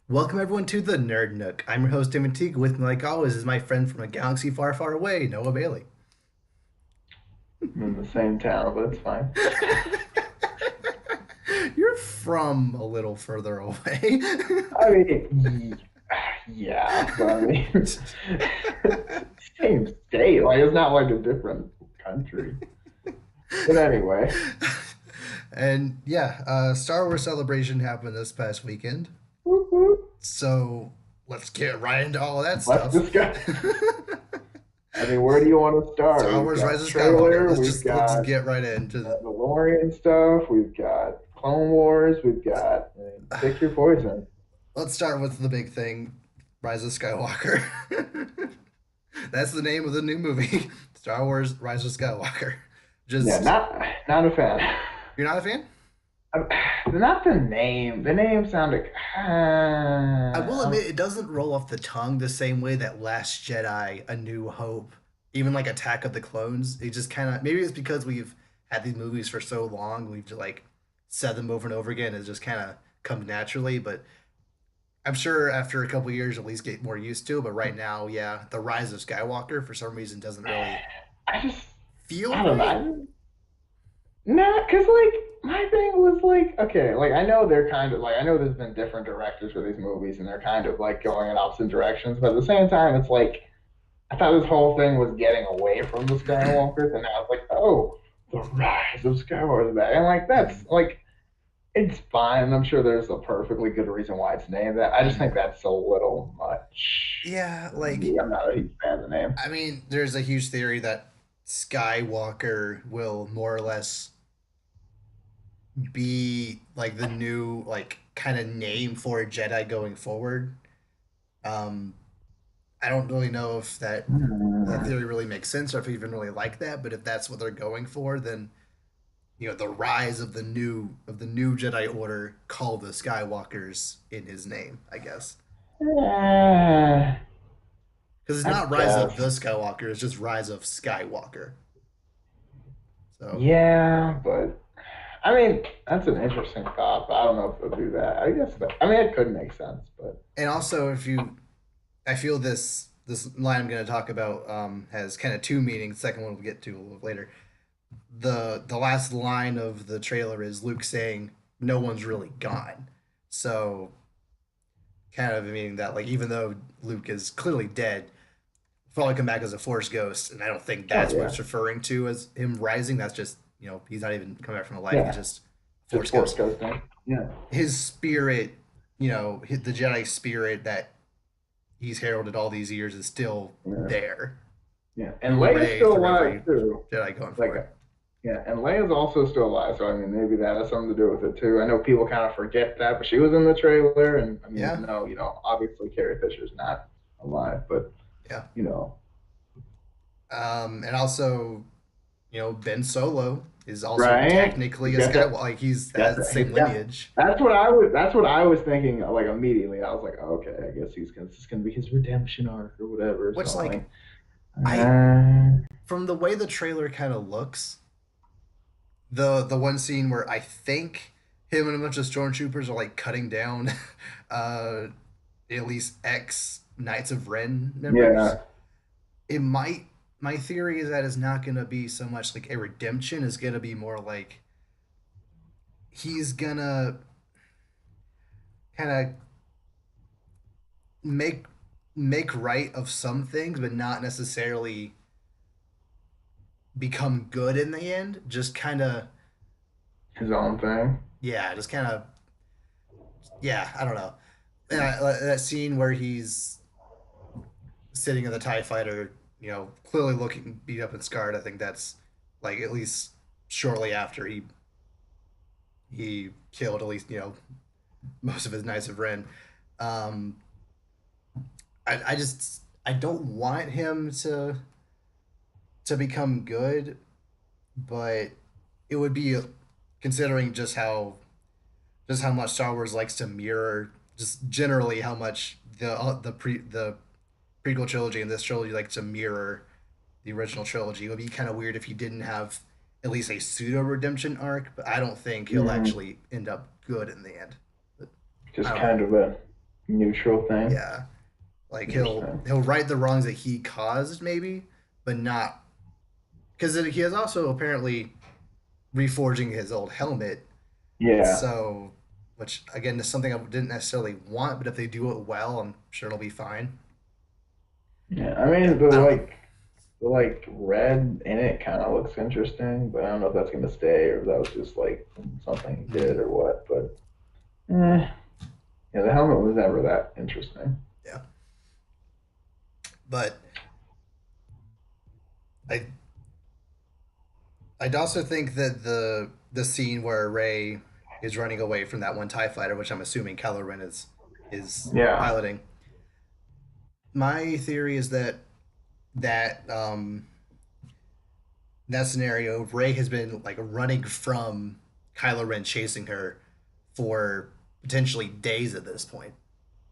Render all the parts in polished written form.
Welcome everyone to the Nerd Nook. I'm your host Tim Teague. With me, like always, is my friend from a galaxy far, far away, Noah Bailey. I'm in the same town, but it's fine. You're from a little further away. I mean, yeah, but I mean, same state. Like, it's not like a different country. But anyway, And yeah, Star Wars Celebration happened this past weekend. whoop, whoop. So let's get right into all of that Let's stuff. discuss. I mean, where do you want to start? Star We've Wars Rise got of Skywalker. trailer, Let's we've just let's got get right into the. Mandalorian stuff, we've got Clone Wars, we've got Pick Your Poison. Let's start with the big thing, Rise of Skywalker. That's the name of the new movie, Star Wars: Rise of Skywalker. Yeah, Just not a fan. you're not a fan? Not the name. The name sounded. I will admit it doesn't roll off the tongue the same way that Last Jedi, A New Hope, even like Attack of the Clones. It just kind of maybe it's because we've had these movies for so long, we've just like said them over and over again. It's just kind of come naturally, but I'm sure after a couple years, at least get more used to it. But right now, yeah, the Rise of Skywalker for some reason doesn't really I just. feel I don't right. know. Nah, cause like my thing was like, okay, like I know they're kind of like I know there's been different directors for these movies and they're kind of like going in opposite directions, but at the same time, it's like I thought this whole thing was getting away from the Skywalkers, and now it's like, oh, the rise of Skywalker is back, and like that's like it's fine. I'm sure there's a perfectly good reason why it's named that. I just think that's a little much Yeah, for like me. I'm not a huge fan of the name. I mean, there's a huge theory that Skywalker will more or less be like the new like kind of name for a Jedi going forward. Um, I don't really know if that Hmm. theory really makes sense or if I even really like that. But if that's what they're going for, then the rise of the new Jedi Order call the Skywalkers in his name, I guess. Eh, Because it's I not Rise of the guess. Skywalker; it's just Rise of Skywalker. So Yeah, but I mean, that's an interesting thought, but I don't know if they'll do that. I guess that, I mean, it could make sense, but and also if you I feel this line I'm going to talk about has kind of two meanings. The second one we'll get to a little later. The last line of the trailer is Luke saying, "No one's really gone." So kind of meaning that like even though Luke is clearly dead, probably come back as a Force ghost, and I don't think oh that's what yeah, it's referring to as him rising. That's just he's not even coming back from the life. He's yeah, just just Force Force ghost. ghosting. Yeah, His spirit, the Jedi spirit that he's heralded all these years is still yeah, there yeah. And through Leia's Ray, still through alive every too. Jedi going Like, forward. yeah, and Leia's also still alive, so I mean, maybe that has something to do with it too. I know people kind of forget that, but she was in the trailer, and I mean, Yeah, even though obviously Carrie Fisher's not alive, but yeah. you know, And also, Ben Solo is also right? technically a Got Skywalker. that? Like he's Got has the that? same Yeah. lineage, That's what I was thinking like immediately. I was like, oh, okay, I guess this is gonna be his redemption arc or whatever. which So I like mean, I uh, from the way the trailer kind of looks, the one scene where I think him and a bunch of stormtroopers are like cutting down uh at least ex Knights of Ren members. yeah, It might My theory is that it's not gonna be so much like a redemption, it's gonna be more like he's gonna kind of make make right of some things, but not necessarily become good in the end. Just kind of, his own thing. yeah, just kind of, yeah. I don't know. That scene where he's sitting in the Tie Fighter, clearly looking beat up and scarred. I think that's like at least shortly after he killed at least most of his Knights of Ren. Um, I don't want him to become good, but it would be considering just how much Star Wars likes to mirror just generally how much the prequel trilogy and this trilogy like to mirror the original trilogy. It would be kind of weird if he didn't have at least a pseudo redemption arc, but I don't think he'll Mm, actually end up good in the end. But I just don't know. kind of a. neutral thing. Yeah, like Interesting. he'll right the wrongs that he caused, maybe, but not because he is also apparently reforging his old helmet. Yeah. So, which again is something I didn't necessarily want, but if they do it well, I'm sure it'll be fine. Yeah. I Yeah, mean, I don't know. the like red in it kind of looks interesting, but I don't know if that's gonna stay or if that was just like something he did Mm, or what. But yeah, the helmet was never that interesting. yeah, but I I'd also think that the scene where Ray is running away from that one Tie Fighter, which I'm assuming Kylo Ren is Yeah. piloting. My theory is that that that scenario, Ray has been like running from Kylo Ren chasing her for potentially days at this point,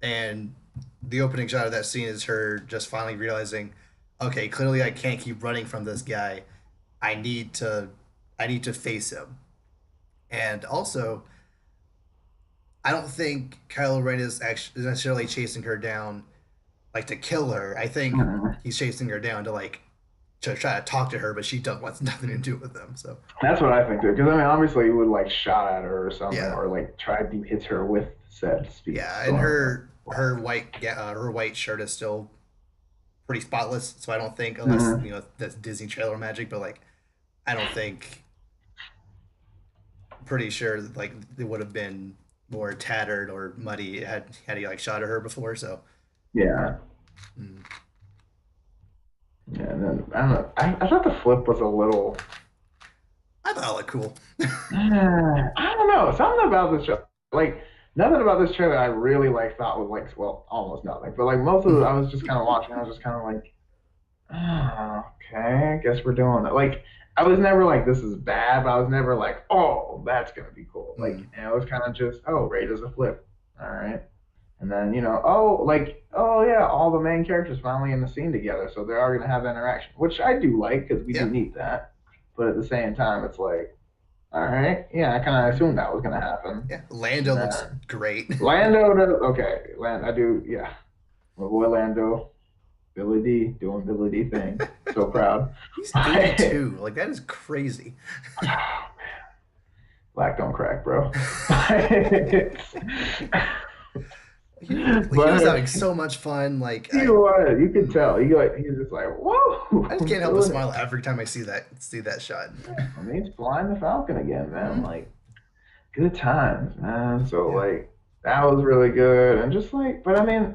and the opening shot of that scene is her just finally realizing, okay, clearly I can't keep running from this guy. I need to I need to face him. And also, I don't think Kylo Ren is actually necessarily chasing her down like to kill her. I think Mhm. he's chasing her down to to try to talk to her, but she does wants nothing to do with them. So That's what I think too. Because I mean, obviously, he would like shot at her or something, yeah, or like tried to hit her with said speed yeah, and storm. her white shirt is still pretty spotless. So I don't think unless Mhm. that's Disney trailer magic, but like I don't think pretty sure like it would have been more tattered or muddy had he like shot at her before. So Yeah. mm, Yeah. And then I don't know. I thought the flip was a little. I thought it looked cool. I don't know. Something about this show, like nothing about this trailer I really like thought was like well, almost nothing. But like most of it, I was just kind of watching. I was just kind of like, oh, okay, I guess we're doing it. Like I was never like this is bad, but I was never like, oh, that's gonna be cool. Like Mm. and it was kind of just, oh, Ray does a flip. All right. And then, oh, like, oh yeah, all the main characters finally in the scene together, so they are gonna have interaction, which I do like because we do Yeah, need that. But at the same time, it's like, all right, yeah, I kind of assumed that was gonna happen. yeah. And Lando looks then great. Lando does okay. I do, yeah. My boy Lando, Billy D doing Billy D things. So proud. He's 82. Like that is crazy. Black don't crack, bro. He was But having so much fun. Like he was, you could tell. He's just like, I just whoa, can't help but doing it. smile every time I see that shot. I mean, he's flying the Falcon again, man. Mm-hmm. Like, good times, man. So, Yeah. like, that was really good. And just like, but I mean,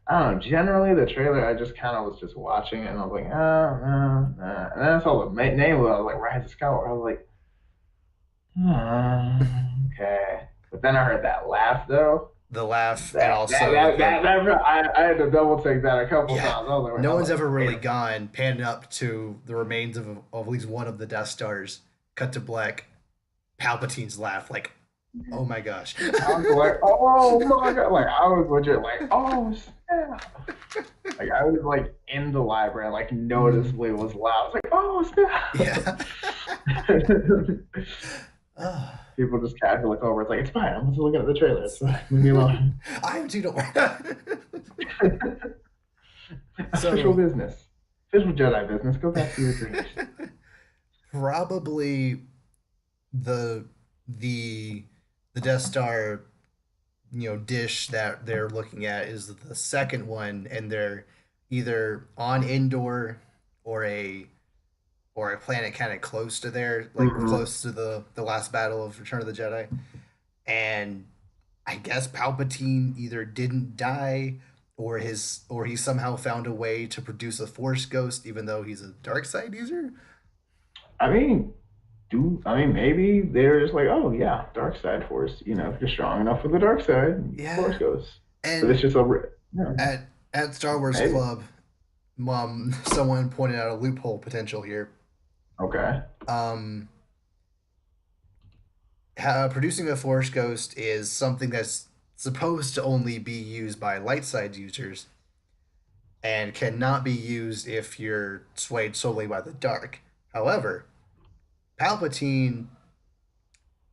I don't know. Generally, the trailer, I just kind of was just watching it and I was like, oh, no, no. And then I saw the name of it. I was like, Rise of Skywalker. I was like, okay. But then I heard that laugh, though. The laugh and also I had to double take that a couple yeah. times. I was like, No one's ever wait really a gone panning up to the remains of at least one of the Death Stars. Cut to black. Palpatine's laugh. Like, oh my gosh. I was like, oh my God. Like, I was legit like, oh, snap. Like, I was like in the library, like, Mm, noticeably was loud. I was like, oh, yeah. snap. Ah. People just casually look over. It's like, it's fine. I'm just looking at the trailer. It's fine. Leave me alone. I am too. Don't worry. Official So business. Official Jedi business. Go back to your dreams. probably the the the Death Star dish that they're looking at is the second one, and they're either on Endor or a planet kind of close to there, like Mm-hmm. close to the last battle of Return of the Jedi. And I guess Palpatine either didn't die or he somehow found a way to produce a Force ghost, even though he's a dark side user. I mean, I mean maybe they're just like, oh yeah, dark side force. If you're strong enough for the dark side, force Yeah, goes. But it's and just a yeah, at Star Wars maybe. Club, someone pointed out a loophole potential here. Okay. Um, Producing a Force Ghost is something that's supposed to only be used by light side users and cannot be used if you're swayed solely by the dark. However, Palpatine,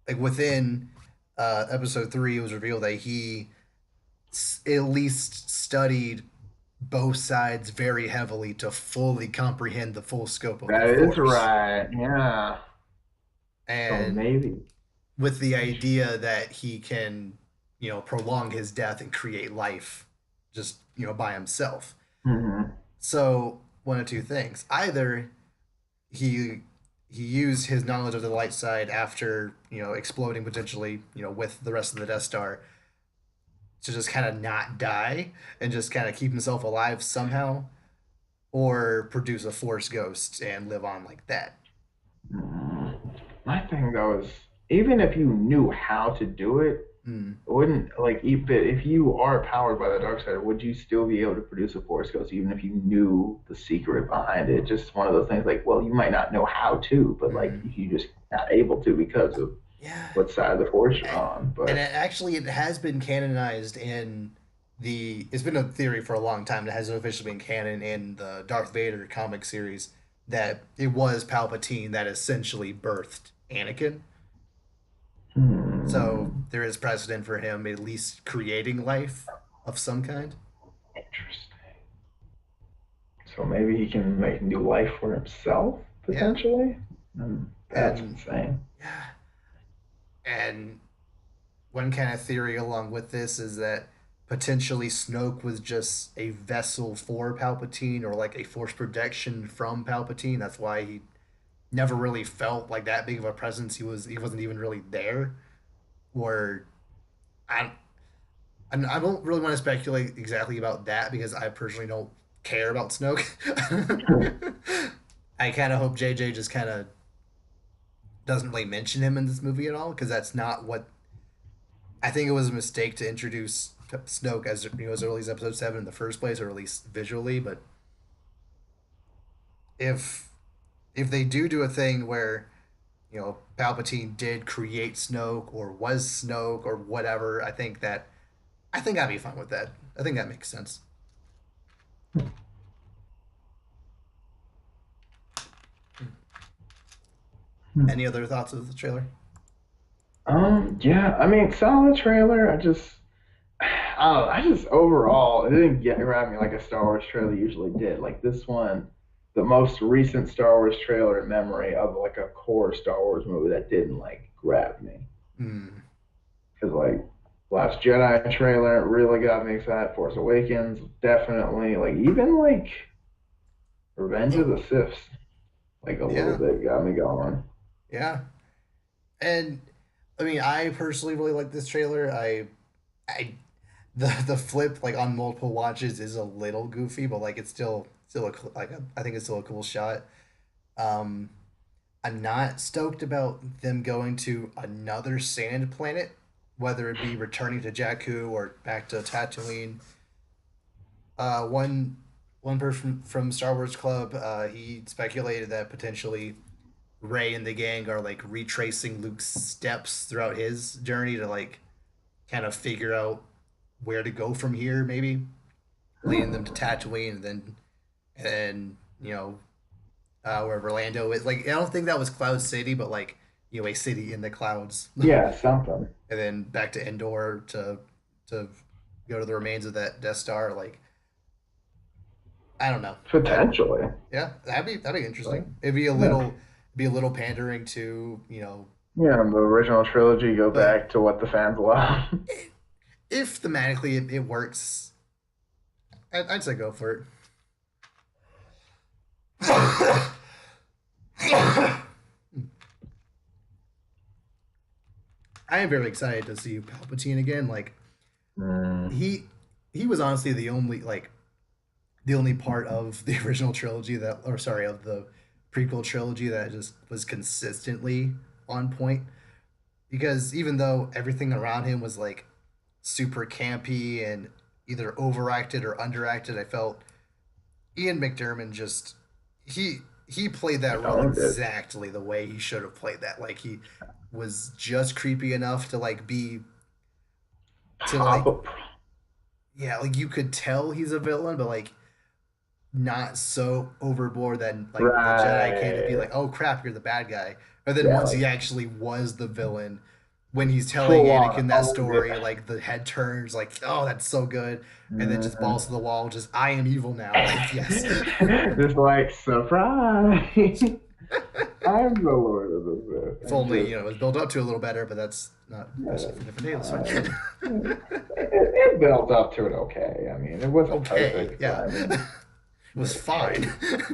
like within episode 3, it was revealed that he at least studied both sides very heavily to fully comprehend the full scope of the That is Force. right. Yeah. So And maybe. with the idea that he can, prolong his death and create life just, by himself. Hmm. So one of two things. Either he he used his knowledge of the light side after, exploding potentially, with the rest of the Death Star to just kind of not die and just kind of keep himself alive somehow, or produce a Force ghost and live on like that. Mm. My thing though is even if you knew how to do it, Mm. wouldn't like if you are powered by the dark side, would you still be able to produce a force ghost even if you knew the secret behind it? Just one of those things like, well, you might not know how to, but like Mm. if you just not able to because of Yeah. what side of the force you're And on. and But actually, it has been canonized in the. It's been a theory for a long time. It hasn't officially been canon in the Darth Vader comic series that it was Palpatine that essentially birthed Anakin. So hmm, there is precedent for him at least creating life of some kind. interesting. So maybe he can make new life for himself Yeah, potentially. That's and insane. yeah, and one kind of theory along with this is that potentially Snoke was just a vessel for Palpatine or like a force projection from Palpatine. That's why he never really felt like that big of a presence. He wasn't even really there. Or I I don't really want to speculate exactly about that because I personally don't care about Snoke. I kind of hope JJ just kind of doesn't really mention him in this movie at all because that's not what I think it was a mistake to introduce Snoke as early as Episode 7 in the first place, or at least visually. But if if they do a thing where Palpatine did create Snoke or was Snoke or whatever, I think I'd be fine with that. I think that makes sense. Any other thoughts of the trailer? Yeah, I mean, solid trailer. I don't know. I just overall, it didn't get grab me like a Star Wars trailer usually did. Like this one, the most recent Star Wars trailer in memory of like a core Star Wars movie that didn't like grab me. Hmm. Because like Last Jedi trailer really got me excited. Force Awakens, definitely. Like even like Revenge of the Sith, like a little Yeah, bit got me going. yeah. And I mean, I personally really like this trailer. I the flip like on multiple watches is a little goofy, but like it's still I think it's still a cool shot. Um, I'm not stoked about them going to another sand planet, whether it be returning to Jakku or back to Tatooine. One person from Star Wars Club, he speculated that potentially Ray and the gang are like retracing Luke's steps throughout his journey to like kind of figure out where to go from here, maybe leading them to Hmm. Tatooine and where Orlando is. Like I don't think that was Cloud City, but like a city in the clouds, Yeah, something. and then back to Endor to go to the remains of that Death Star. Like I don't know, but Potentially. yeah, that'd be But interesting. It'd be a little pandering to yeah, the original trilogy go but back to what the fans love. if thematically it works, I'd say go for it. I am very excited to see Palpatine again. Like Mm, he he was honestly the only part of the original trilogy that, or sorry, of the prequel trilogy that just was consistently on point. Because even though everything around him was like super campy and either overacted or underacted, I felt Ian McDermott just he played he that role owned it. exactly the way he should have played that. Like he was just creepy enough to like be to like Papa. yeah, like you could tell he's a villain, but like not so overboard that like the Jedi can't just be Right. like, oh crap, you're the bad guy. And then Yeah, once he like actually was the villain, when he's telling full on Anakin that owns it. story, like the head turns, like, oh, that's so good, and then just balls Mhm. to the wall, just I am evil now, like yes. Just like surprise. I'm the Lord of the Sith, If and only just it was built up to a little better, but that's not question for a different day. That's uh, fine. it built up to it okay. I mean, it wasn't Okay, perfect, but yeah, I it mean, was hey, fine.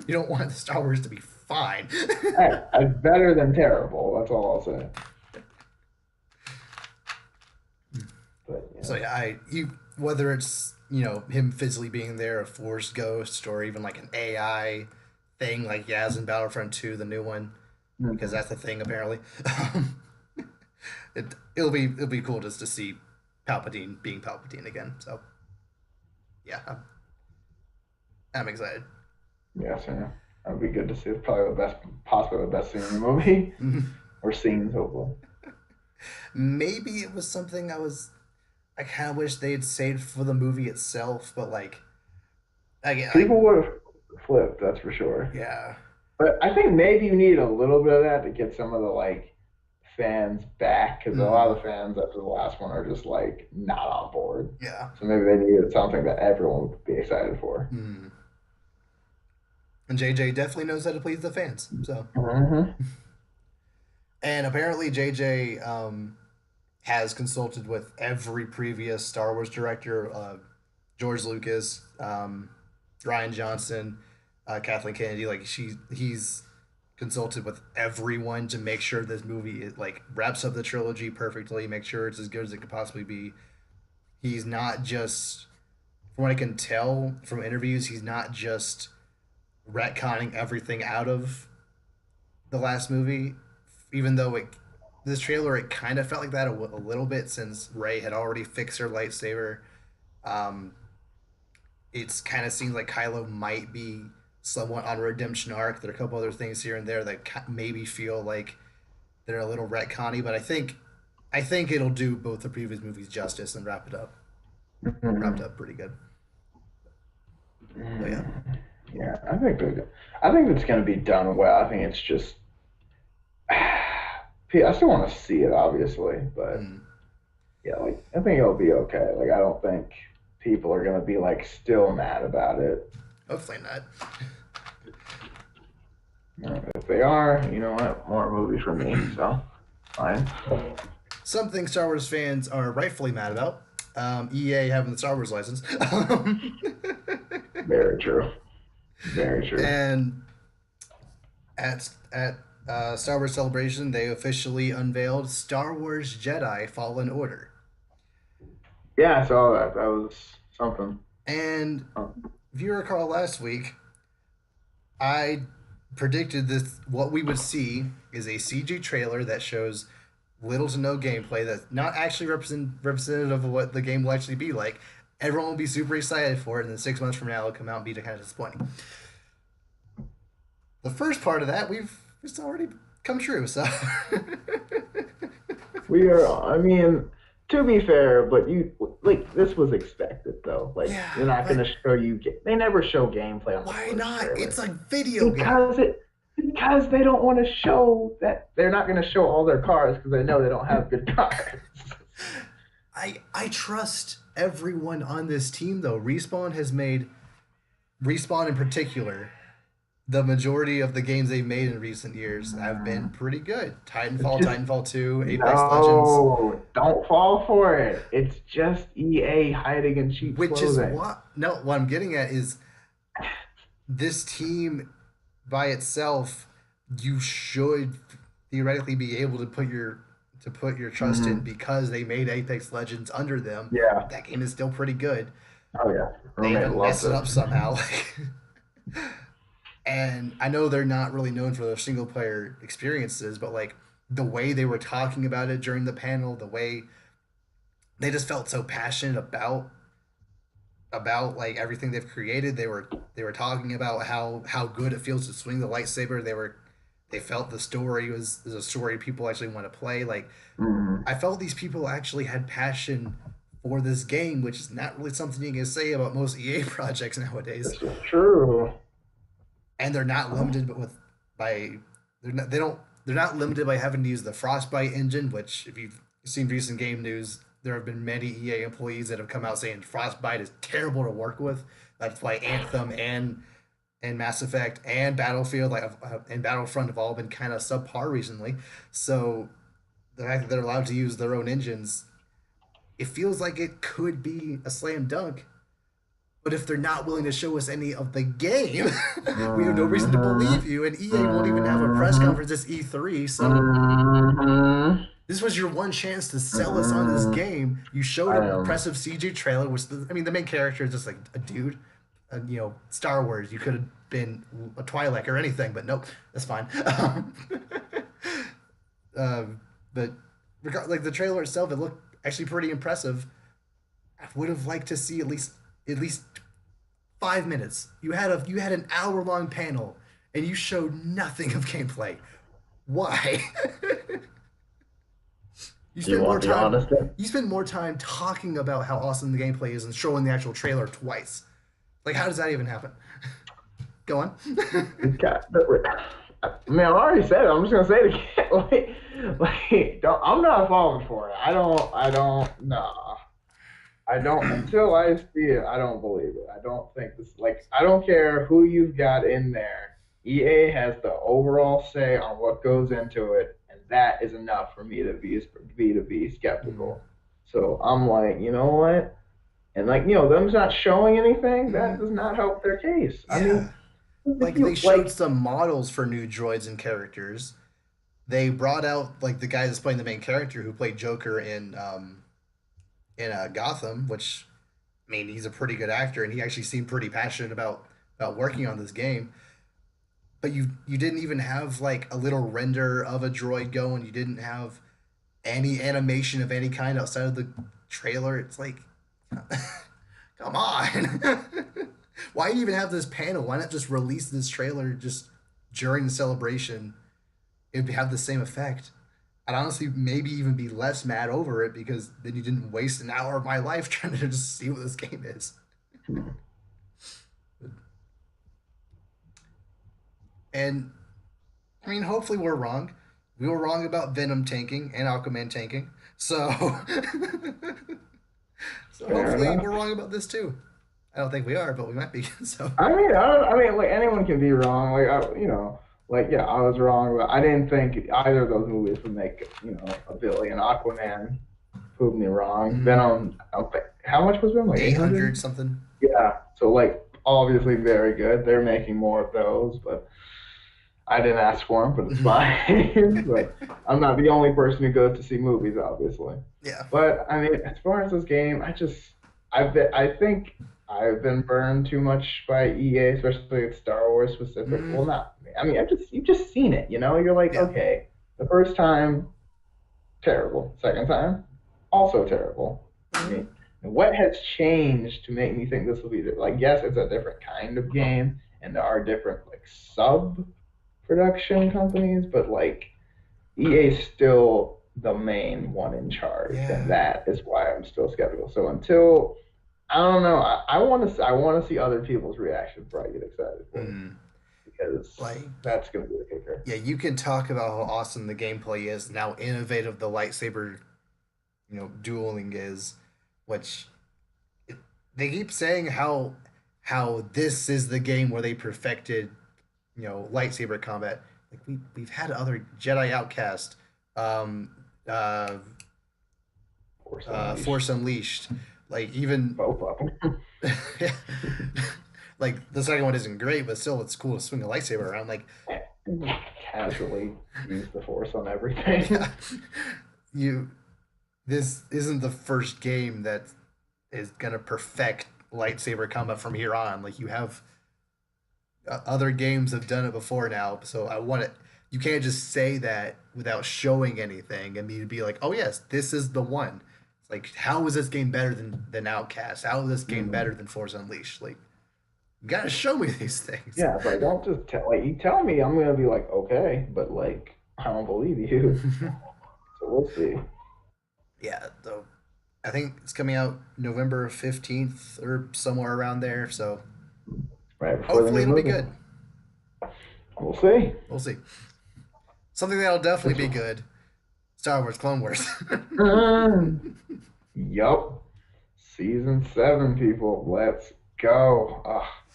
You don't want Star Wars to be fine. hey, it's better than terrible. That's all I'll say. But So yeah, yeah, I you whether it's him physically being there, a Force ghost, or even like an AI thing like Yaz in Battlefront 2, the new one, because hmm that's the thing apparently. It'll be cool just to see Palpatine being Palpatine again. So yeah, I'm excited. yes, yeah, that'd be good to see. It's probably the best, possibly the best scene in the movie, or scenes, hopefully. Maybe it was something I kind of wish they'd saved for the movie itself, but like I People would have flipped, that's for sure. yeah. But I think maybe you need a little bit of that to get some of the like fans back because a lot Mm, of the fans after the last one are just like not on board. yeah. So maybe they needed something that everyone would be excited for. Mm. And JJ definitely knows how to please the fans. So, Hmm. and apparently JJ has consulted with every previous Star Wars director, George Lucas, Ryan Johnson, Kathleen Kennedy. Like he's consulted with everyone to make sure this movie like wraps up the trilogy perfectly, make sure it's as good as it could possibly be. He's not just, from what I can tell from interviews, he's not just retconning everything out of the last movie, even though this trailer it kind of felt like that a little bit since Rey had already fixed her lightsaber. Um, it's kind of seems like Kylo might be somewhat on a redemption arc. There are a couple other things here and there that maybe feel like they're a little retconny, but I think it'll do both the previous movies justice and wrapped Hmm. up pretty good. So yeah. Yeah, I think it's going to be done well. I think it's just I still want to see it, obviously, but Mm, yeah, like I think it'll be okay. Like I don't think people are going to be like still mad about it. hopefully not. If they are, you know what? More movies for me. So fine. Something Star Wars fans are rightfully mad about. EA having the Star Wars license. Very true. Very true. And at Star Wars Celebration, they officially unveiled Star Wars Jedi Fallen Order. Yeah, I saw that. That was something. And Oh, if you recall last week, I predicted this. What we would see is a CG trailer that shows little to no gameplay that's not actually representative of what the game will actually be like. Everyone will be super excited for it, and then 6 months from now, it'll come out and be kind of disappointing. The first part of that it's already come true. So we are. I mean, to be fair, but you like this was expected though. Like they're yeah, not going but to show you. They never show gameplay on the why first not? trailer It's a video game. because it because they don't want to show that they're not going to show all their cars because they know they don't have good cars. I trust everyone on this team though. Respawn in particular. The majority of the games they've made in recent years have been pretty good. It's Titanfall, just Titanfall 2, Apex Legends, no, don't fall for it. It's just EA hiding in cheap which is clothing. what I'm getting at is this team by itself, you should theoretically be able to put your trust in Hmm. because they made Apex Legends under them. Yeah. That game is still pretty good. Oh yeah. They Roommate even loves mess it it. up somehow. And I know they're not really known for their single player experiences, but like the way they were talking about it during the panel, the way they just felt so passionate about like everything they've created. They were talking about how good it feels to swing the lightsaber. They felt the story was a story people actually want to play. Like Hmm. I felt these people actually had passion for this game, which is not really something you can say about most EA projects nowadays. This is true. And they're not limited with by they're not limited by having to use the Frostbite engine, which if you've seen recent game news, there have been many EA employees that have come out saying Frostbite is terrible to work with. That's why Anthem and Mass Effect and Battlefield and Battlefront have all been kind of subpar recently. So the fact that they're allowed to use their own engines, it feels like it could be a slam dunk. But if they're not willing to show us any of the game, we have no reason to Mhm. believe you. And EA won't even have a press Mhm. conference this E3. So Mhm. this was your one chance to sell us on this Mhm. game. You showed I an am. impressive CG trailer, which I mean, the main character is just like a dude. Star Wars. You could have been a Twi'lek or anything, but nope, that's fine. um, but like the trailer itself, it looked actually pretty impressive. I would have liked to see at least 5 minutes. You had an hour long panel, and you showed nothing of gameplay. Why? you Do you spent more want the time. honest? You spent more time talking about how awesome the gameplay is and showing the actual trailer twice. Like, how does that even happen? Go on. It's got. I mean, I already said it. I'm just gonna say it again. I'm not falling for it. I don't. Nah. I don't until I see it. I don't believe it. I don't think this. Like, I don't care who you've got in there. EA has the overall say on what goes into it, and that is enough for me to be skeptical. So I'm like, you know what? And like, them not showing anything that does not help their case. I Yeah. mean, if Like, they you showed like, some models for new droids and characters. They brought out like the guy that's playing the main character who played Joker in Gotham, which I mean he's a pretty good actor and he actually seemed pretty passionate about working on this game. But you didn't even have like a little render of a droid going. You didn't have any animation of any kind outside of the trailer. It's like, come on. Why even have this panel? Why not just release this trailer just during the celebration? It would have the same effect. I'd honestly maybe even be less mad over it because then you didn't waste an hour of my life trying to just see what this game is. And I mean, hopefully we're wrong. We were wrong about Venom tanking and Aquaman tanking. So, so fair hopefully enough. we're wrong about this too. I don't think we are, but we might be. So, I mean, like anyone can be wrong. Like yeah, I was wrong, but I didn't think either of those movies would make a billion. Aquaman proved me wrong. mm, Venom, I don't think, how much was Venom? Like 800 800? something. Yeah. So like obviously very good. They're making more of those, but I didn't ask for them, but it's fine. But I'm not the only person who goes to see movies, obviously. Yeah. But I mean, as far as this game, I think I've been burned too much by EA, especially with Star Wars specific. Mm, Well, not me. I mean, you've just seen it, You're like, yeah. okay, the first time, terrible. Second time, also terrible. I Mm, mean, what has changed to make me think this will be like? Yes, it's a different kind of game, and there are different like sub production companies, but like EA is still the main one in charge, and yeah. that is why I'm still skeptical. So until I don't know, I want to see other people's reactions before I get excited for it Mm, because like, that's gonna be the kicker. yeah, you can talk about how awesome the gameplay is and how innovative the lightsaber, dueling is, which it, they keep saying how this is the game where they perfected, lightsaber combat. Like we've had other Jedi Outcast, um, uh, Force Force Unleashed, Unleashed, like even both of them. like the second one isn't great, but still it's cool to swing a lightsaber around. Like, Casually use the Force on yeah, everything. you this isn't the first game that is gonna perfect lightsaber combat from here on. Like you have other games have done it before now, so I want it. You can't just say that without showing anything and me to be like, oh yes, this is the one. It's like, how is this game better than Outcast? How is this game better Mhm. than Force Unleashed? Like, you gotta show me these things. Yeah, it's like don't just tell like you tell me I'm gonna be like okay, but like I don't believe you. So we'll see. Yeah, so I think it's coming out November 15th or somewhere around there. So Right before the hopefully new it'll be movie. good. We'll see. We'll see. Something that'll definitely This be good. Star Wars Clone Wars. Yup. Season 7, people. Let's go.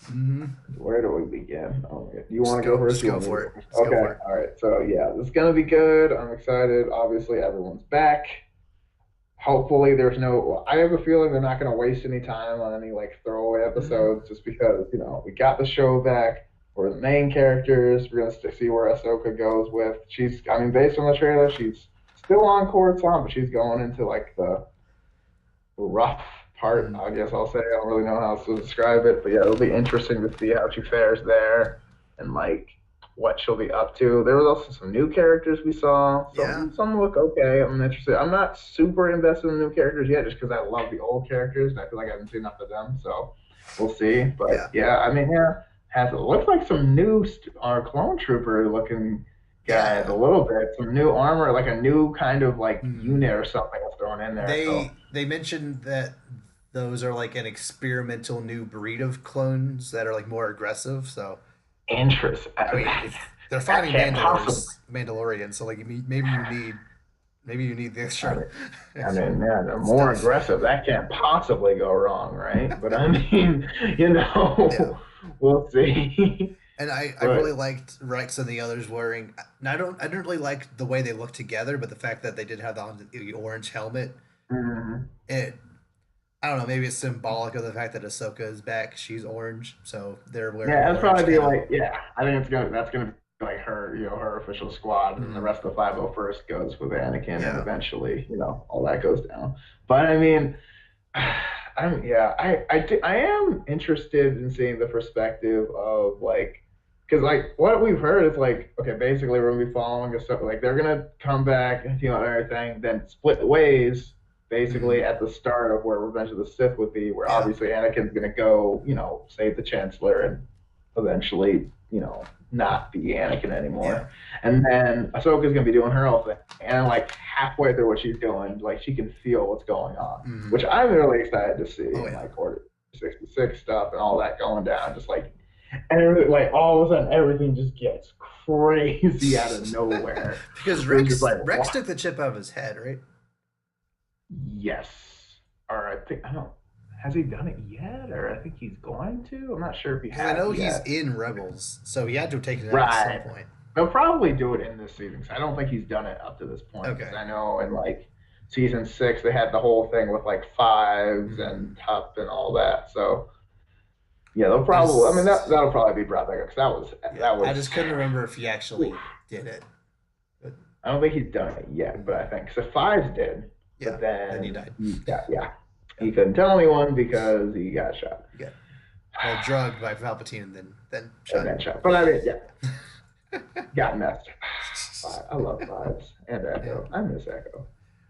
Hmm. Where do we begin? Oh, do you want Just to go go, first? just You go want me to for go it. first? Just go Okay. for it. All right. So, yeah, this is going to be good. I'm excited. Obviously, everyone's back. Hopefully, there's no. Well, I have a feeling they're not going to waste any time on any like throwaway Hmm. episodes just because, we got the show back. We're the main characters. We're going to see where Ahsoka goes with. I mean, based on the trailer, she's still on Coruscant, but she's going into like the rough part, Hmm. I guess I'll say. I don't really know how else to describe it, but yeah, it'll be interesting to see how she fares there and like what she'll be up to. There was also some new characters we saw. Yeah. Some look okay. I'm interested. I'm not super invested in the new characters yet, just because I love the old characters and I feel like I haven't seen enough of them. So we'll see. But Yeah. yeah, I mean, yeah, has it looks like some new our clone trooper looking guys a Yeah. little bit, some new armor, like a new kind of like Hmm. unit or something was thrown in there. So They mentioned that those are like an experimental new breed of clones that are like more aggressive. So interest. I mean, That, if they're that fighting can't possibly. Mandalorians, so like maybe you need the I extra mean, yeah, they're more stuff. aggressive. That can't possibly go wrong, right? But I mean, Yeah. we'll see. And I really But liked Rex and the others wearing. And I didn't really like the way they looked together, but the fact that they did have the orange helmet, mhm. it I don't know, maybe it's symbolic of the fact that Ahsoka is back. She's orange, so they're wearing Yeah, that's orange, probably be kind of. like, yeah, I think that's gonna be like her, her official squad, and the Mm, rest of the 501st goes with Anakin, and yeah, eventually, all that goes down. But I mean, yeah, I am interested in seeing the perspective of like, because like what we've heard is like, okay, basically we're gonna be following a stuff like they're gonna come back and everything, then split ways mm, basically at the start of where Revenge of the Sith would be, where yeah, obviously Anakin's gonna go, save the Chancellor and eventually, not be Anakin yeah. anymore. And then Ahsoka's gonna be doing her own thing. And like halfway through what she's doing, like she can feel what's going on, Mm. which I'm really excited to see Oh in yeah, like Order 66 stuff and all that going down. Just like and like all of a sudden everything just gets crazy out of nowhere. because It was just like, Rex what? took the chip out of his head, right? Yes. Or I think I don't has he done it yet? Or I think he's going to. I'm not sure if he Because I has know he's yet. in Rebels, so he had to have taken it out at some Right. point. They'll probably do it in this season. 'Cause I don't think he's done it up to this point. Because Okay. I know in like season 6 they had the whole thing with like fives Mm. and Hup and all that. So yeah, they'll probably. I mean There's that'll probably be brought back up. Because Yeah, that I was. just couldn't remember if he Oof. actually did it. But I don't think he's done it yet, but I think so. Fives did, yeah, but then he then died. yeah, Yeah, he couldn't tell anyone because he got shot he got drugged by Palpatine and then and shot. then shot. But I mean, yeah, got messed. I love fives and Yeah, Echo. I miss Echo.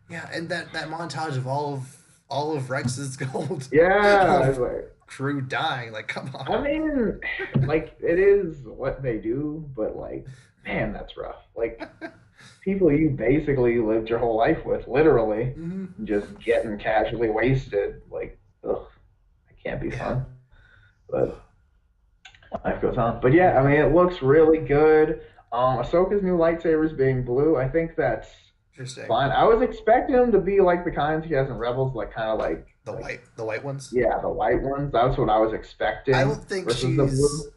yeah, and that montage of all of Rex's gold Yeah, I was of like, crew dying. Like, come on. I mean, like it is what they do, but like, man, that's rough. Like people you basically lived your whole life with, literally, Hmm. just getting casually wasted. Like, ugh, it can't be Yeah, fun. But life goes on. But yeah, I mean, it looks really good. Ahsoka's new lightsabers being blue, I think that's interesting. fine. I was expecting them to be like the kinds he has in Rebels, like kind of like The white ones. yeah, the white ones. That's what I was I expecting don't think versus the she's. blue.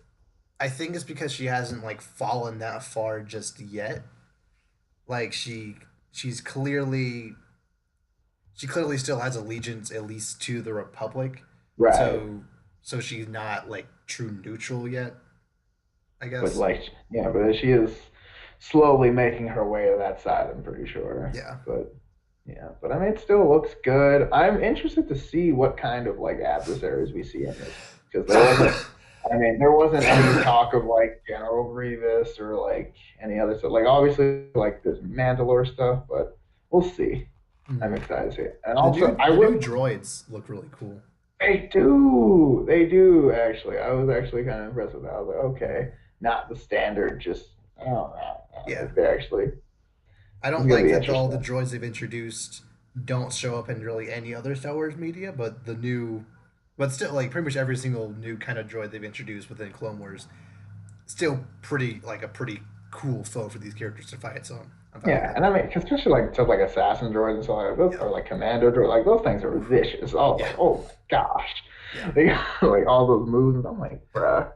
I think it's because she hasn't like fallen that far just yet. Like she's she clearly still has allegiance at least to the Republic. Right. So she's not like true neutral yet, I But guess. like, yeah, but she is slowly making her way to that side, I'm pretty sure. Yeah. But yeah, but I mean, it still looks good. I'm interested to see what kind of like adversaries we see in this because there wasn't any talk of like General Grievous or like any other stuff. Like obviously, like this Mandalore stuff, but we'll see. I'm Mhm. excited to see it. And also, I The new would. droids look really cool. They do actually. I was actually kind of impressed with that. I was like, okay, not the standard, just I don't know. Yeah. Like they actually, I it's don't gonna like be that all the interesting. droids they've introduced don't show up in really any other Star Wars media, but but still, like pretty much every single new kind of droid they've introduced within Clone Wars, still pretty like a pretty cool foe for these characters to fight. So I'm fine with Yeah, that. and I mean, especially like stuff like assassin droids and stuff like those, Yep. or like commando droids, like those things are Oof. vicious. I was Yeah. like, oh my gosh, Yeah. they got like all those moves. And I'm like, bruh,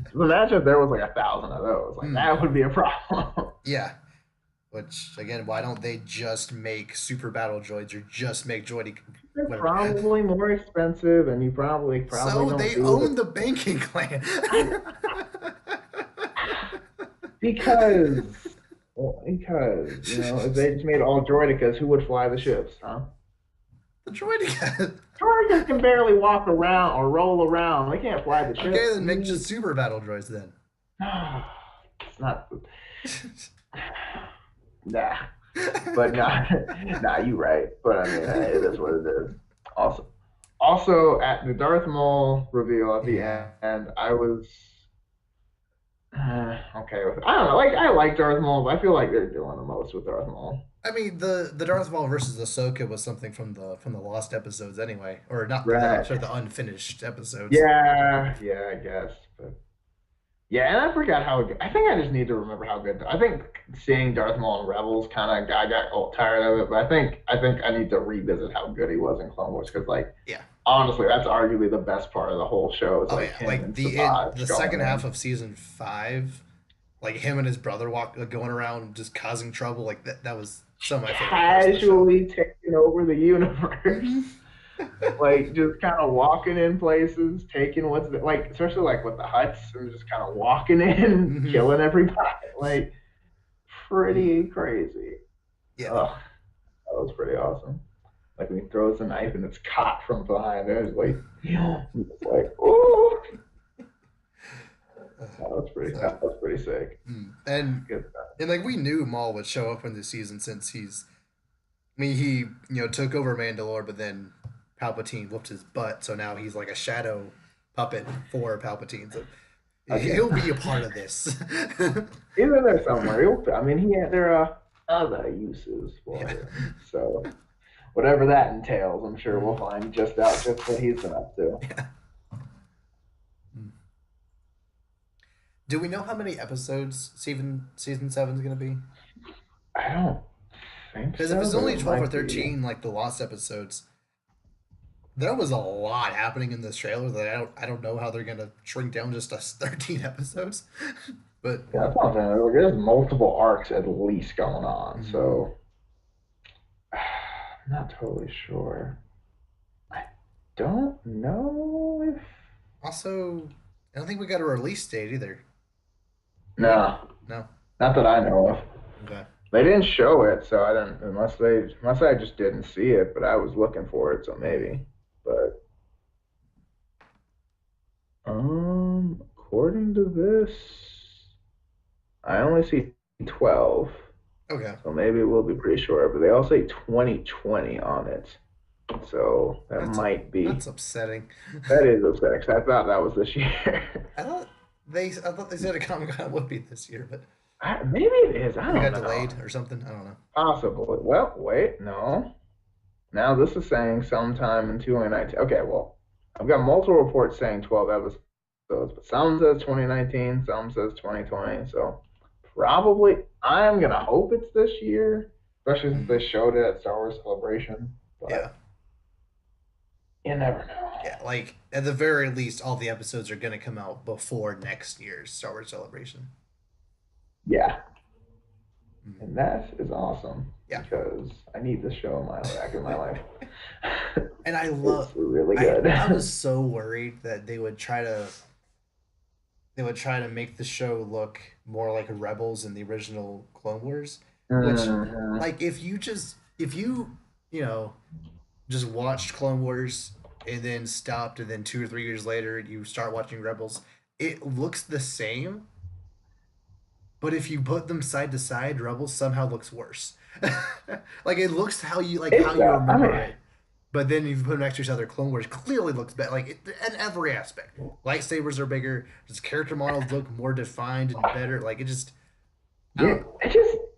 just imagine if there was like 1,000 of those. Like Mm. that would be a problem. Yeah. Which again, why don't they just make super battle droids or just make droid They're whatever? probably more expensive, and you probably So don't they do own it. the banking clan. I, because, well, because if they just made all droidicas, who would fly the ships, huh? The droid. Droidicas can barely walk around or roll around. They can't fly the Okay, ships. then You make just need. super battle droids then. It's not. Nah, but nah, nah. You right. But I mean, hey, it is what it is. Also, at the Darth Maul reveal at the Yeah. end, I was okay with it. I don't know. Like I like Darth Maul, but I feel like they're doing the most with Darth Maul. I mean, the Darth Maul versus Ahsoka was something from the lost episodes anyway, or not the Right. lost, or the unfinished episodes. Yeah. Yeah. I guess. But yeah, and I forgot how good. I think I just need to remember how good. I think seeing Darth Maul in Rebels kind of I got old, tired of it, but I think I need to revisit how good he was in Clone Wars because like Yeah. honestly, that's arguably the best part of the whole show is Oh like yeah. him Like and the Savage second going half in. of season 5, like him and his brother going around just causing trouble. Like that was some of my favorite parts of the show. Casually taking over the universe. Hmm. Like just kind of walking in places, taking what's like, especially like with the huts and just kind of walking in, Hmm. killing everybody. Like pretty crazy. Yeah. Oh, that was pretty awesome. Like when he throws the knife and it's caught from behind. It's like, it's like, oh, So, that was pretty sick. and Good stuff. like we knew Maul would show up in the season since he's. I mean, he took over Mandalore, but then Palpatine whooped his butt, so now he's like a shadow puppet for Palpatine. So Again, he'll be a part of this. he's in there somewhere. I mean, there are other uses for Yeah. him. So whatever that entails, I'm sure we'll Mm. find just out just what he's been up to. Yeah. Do we know how many episodes season 7 is gonna be? I don't think Because if so, it's but only it 12 or might be. 13, like the lost episodes, there was a lot happening in this trailer that I don't know how they're gonna shrink down just to 13 episodes. But Yeah, that's what I'm saying. Like, there's multiple arcs at least going on, mm, so I'm not totally sure. I don't know if also, I don't think we got a release date either. Do we? no, No. not that I know of. Okay. They didn't show it, so I didn't. Unless I just didn't see it, but I was looking for it, so Mm. maybe. But according to this, I only see 12, Okay. so maybe we'll be pretty sure. But they all say 2020 on it, so that That's might be. that's upsetting. That is upsetting 'cause I thought that was this year. I thought they said a Comic Con would be this year, but Maybe it is. I maybe it don't got know. delayed or something. I don't know. Possibly. Well, wait, no. Now this is saying sometime in 2019. Okay, well, I've got multiple reports saying 12 episodes, but some says 2019, some says 2020. So probably, I'm gonna hope it's this year, especially since they Mm. showed it at Star Wars Celebration. Yeah. But you never know. Yeah. Like at the very least, all the episodes are gonna come out before next year's Star Wars Celebration. Yeah, Mm. and that is awesome Yeah. because I need this show in my back in my life. And I It's love. really I good. I was so worried that they would try to make the show look more like Rebels in the original Clone Wars, which Mhm. like if you you know just watched Clone Wars and then stopped and then 2 or 3 years later you start watching Rebels, it looks the same, but if you put them side to side, Rebels somehow looks worse. Like it looks how It you I remember mean, it. But then if you put them next to each other, Clone Wars clearly looks better, like in every aspect. Lightsabers are bigger. Just character models look more defined and better. Like it just, I yeah, don't know.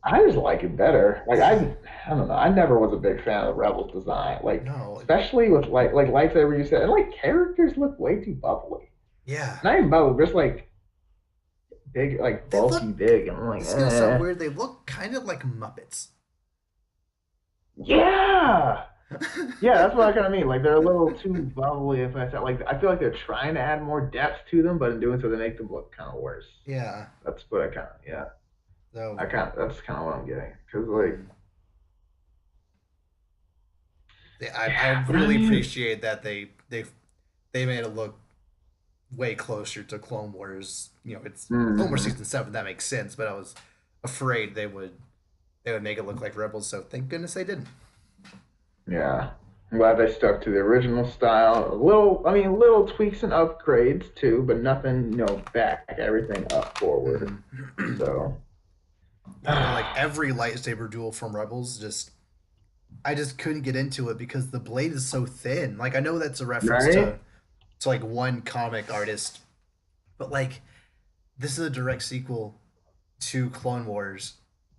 I just like it better. Like Yeah, I don't know. I never was a big fan of the Rebels design. Like no, especially with like lightsaber you said, and like characters look way too bubbly. yeah, Not even bubbly, just like big, like They bulky, look. big. And I'm like, This is gonna sound eh. weird. They look kind of like Muppets. Yeah. Yeah, that's what I kind of mean. Like they're a little too bubbly. If I said like, I feel like they're trying to add more depth to them, but in doing so, they make them look kind of worse. Yeah. That's what I kind of yeah. So, That's kind of what I'm getting. Because like mm, I yeah, but I really mean, appreciate that they made it look way closer to Clone Wars. You know, it's Clone Wars mhm. season 7. That makes sense, but I was afraid they would make it look like Rebels. So thank goodness they didn't. Yeah. I'm glad they stuck to the original style. A little, I mean, little tweaks and upgrades too, but nothing, back everything up forward. Mm-hmm. So, Yeah, and like every lightsaber duel from Rebels, just I just couldn't get into it because the blade is so thin. Like I know that's a reference right? to like one comic artist, but like this is a direct sequel to Clone Wars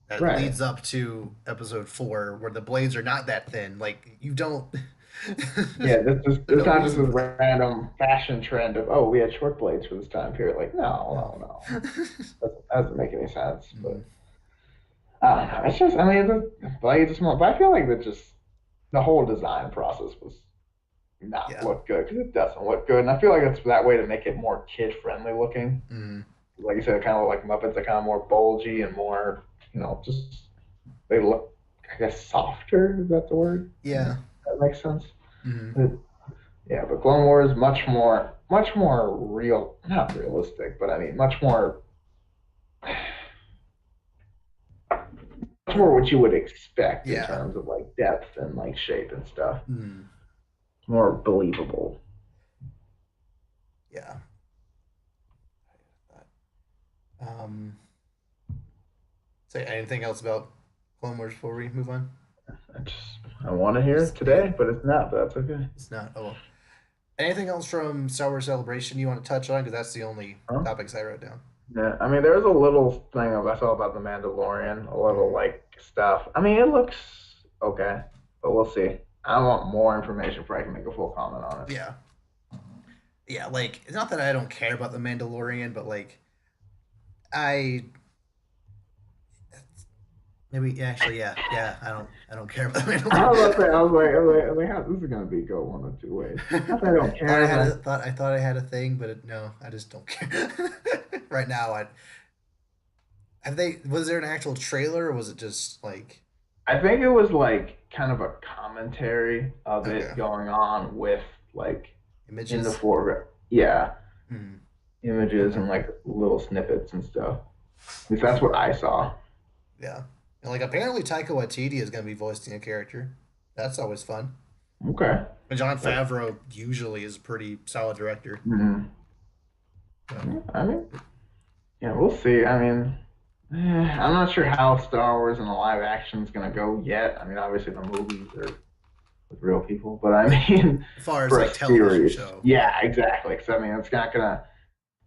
that Right. leads up to Episode 4, where the blades are not that thin. Like you don't. Yeah, There's this no not just reason this for that. random fashion trend of, oh, we had short blades for this time period. Like, no, No. no, no. That doesn't make any sense. Mm, But I don't know. It's just, I mean, the blades are small, but I feel like that just the whole design process was not yeah. look good because it doesn't look good. And I feel like it's that way to make it more kid friendly looking. Mm, Like you said, kind of like Muppets are kind of more bulgy and more, just they look, I guess, softer. Is that the word? yeah. That makes sense. Mm, But, yeah, but Clone Wars much more real, not realistic, but I mean, much more what you would expect in yeah. terms of like depth and like shape and stuff. Mm, More believable. yeah. Um. Say anything else about Clone Wars before we move on? I just I want to hear Just yeah. today, but it's not. But that's okay. It's not. Oh well. Anything else from Star Wars Celebration you want to touch on? Because that's the only Huh? topics I wrote down. Yeah, I mean, there's a little thing I saw about the Mandalorian, a little Mm, like stuff. I mean, it looks okay, but we'll see. I want more information before I can make a full comment on it. yeah. Yeah. Like it's not that I don't care about the Mandalorian, but like I maybe yeah, actually yeah. I don't care about the I was about to say, Mandalorian. I was like, how, this is gonna be go one of two ways. Not that I don't thought I care, had a but thought I had a thing, but no, I just don't care. Right now, I have they was there an actual trailer or was it just like I think it was like kind of a commentary of okay it going on with like in the images? foreground. Yeah, Hmm. images Okay, and like little snippets and stuff. At least that's what I saw. yeah, and like apparently Taika Waititi is going to be voicing a character. That's always fun. Okay. And John Like, Favreau usually is a pretty solid director. mhm. So, Yeah, I mean, yeah, we'll see. I mean, I'm not sure how Star Wars and the live action is gonna go yet. I mean, obviously the movies are with real people, but I but mean, as far as for a like television series, show, yeah, exactly. Because I mean, it's not gonna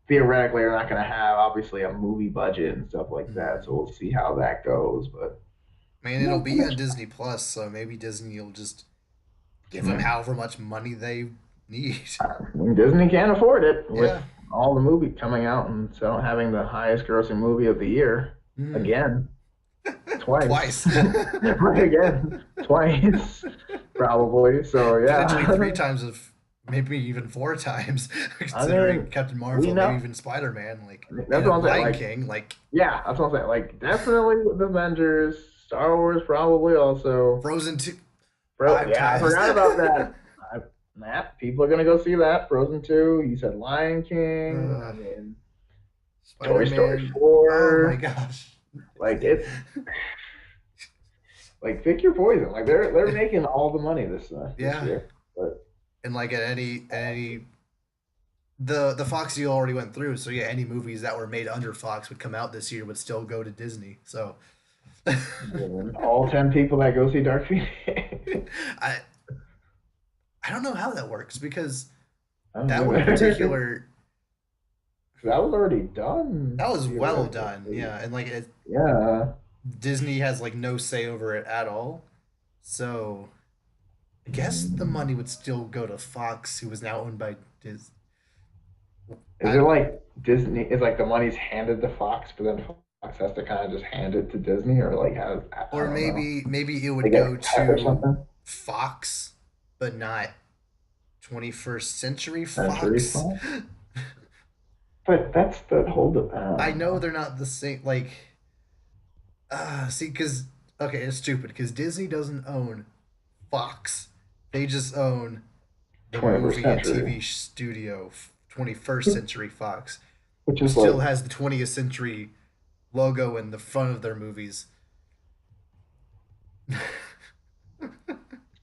theoretically, they're not gonna have obviously a movie budget and stuff like that. mm, So we'll see how that goes. But man, it'll yeah, be on Disney Plus, so maybe Disney will just give them yeah. however much money they need. I mean, Disney can't afford it with Yeah. all the movie coming out and so having the highest grossing movie of the year Mm. again, twice, Twice. right again, twice, probably. So Potentially three yeah, times of maybe even four times, I considering mean, Captain we Marvel, maybe know even Spider Man, like that's and what I'm saying. Lion Like, King, like yeah, that's what I'm saying. Like, definitely the Avengers, Star Wars, probably also. Frozen two Bro, five yeah, I times. forgot about that. Matt, people are gonna go see that. Frozen 2. You said Lion King. I mean, Spider Toy Story Man. Oh my 4. gosh. Like it's like pick your poison. Like they're making all the money this Yeah, year. But and like at any the Fox deal already went through, so yeah, any movies that were made under Fox would come out this year would still go to Disney. So all 10 people that go see Dark Phoenix. I I don't know how that works because I don't that know. one particular That was already done that was well done, theoretically. yeah, and like Yeah. Disney has like no say over it at all. So I guess the Mm, money would still go to Fox, who is now owned by Disney. Is it I like Disney? Is like the money's handed to Fox, but then Fox has to kind of just hand it to Disney, or like how? I or don't know. maybe it They would get go cut or to something. Fox, but not 21st Century Century Fox. Fox. But that's the whole. I I don't know know. they're not the same. Like, see, because okay, it's stupid because Disney doesn't own Fox. They just own the 21st movie and century, TV studio, 21st Century Fox, which who is still like has the 20th Century logo in the front of their movies.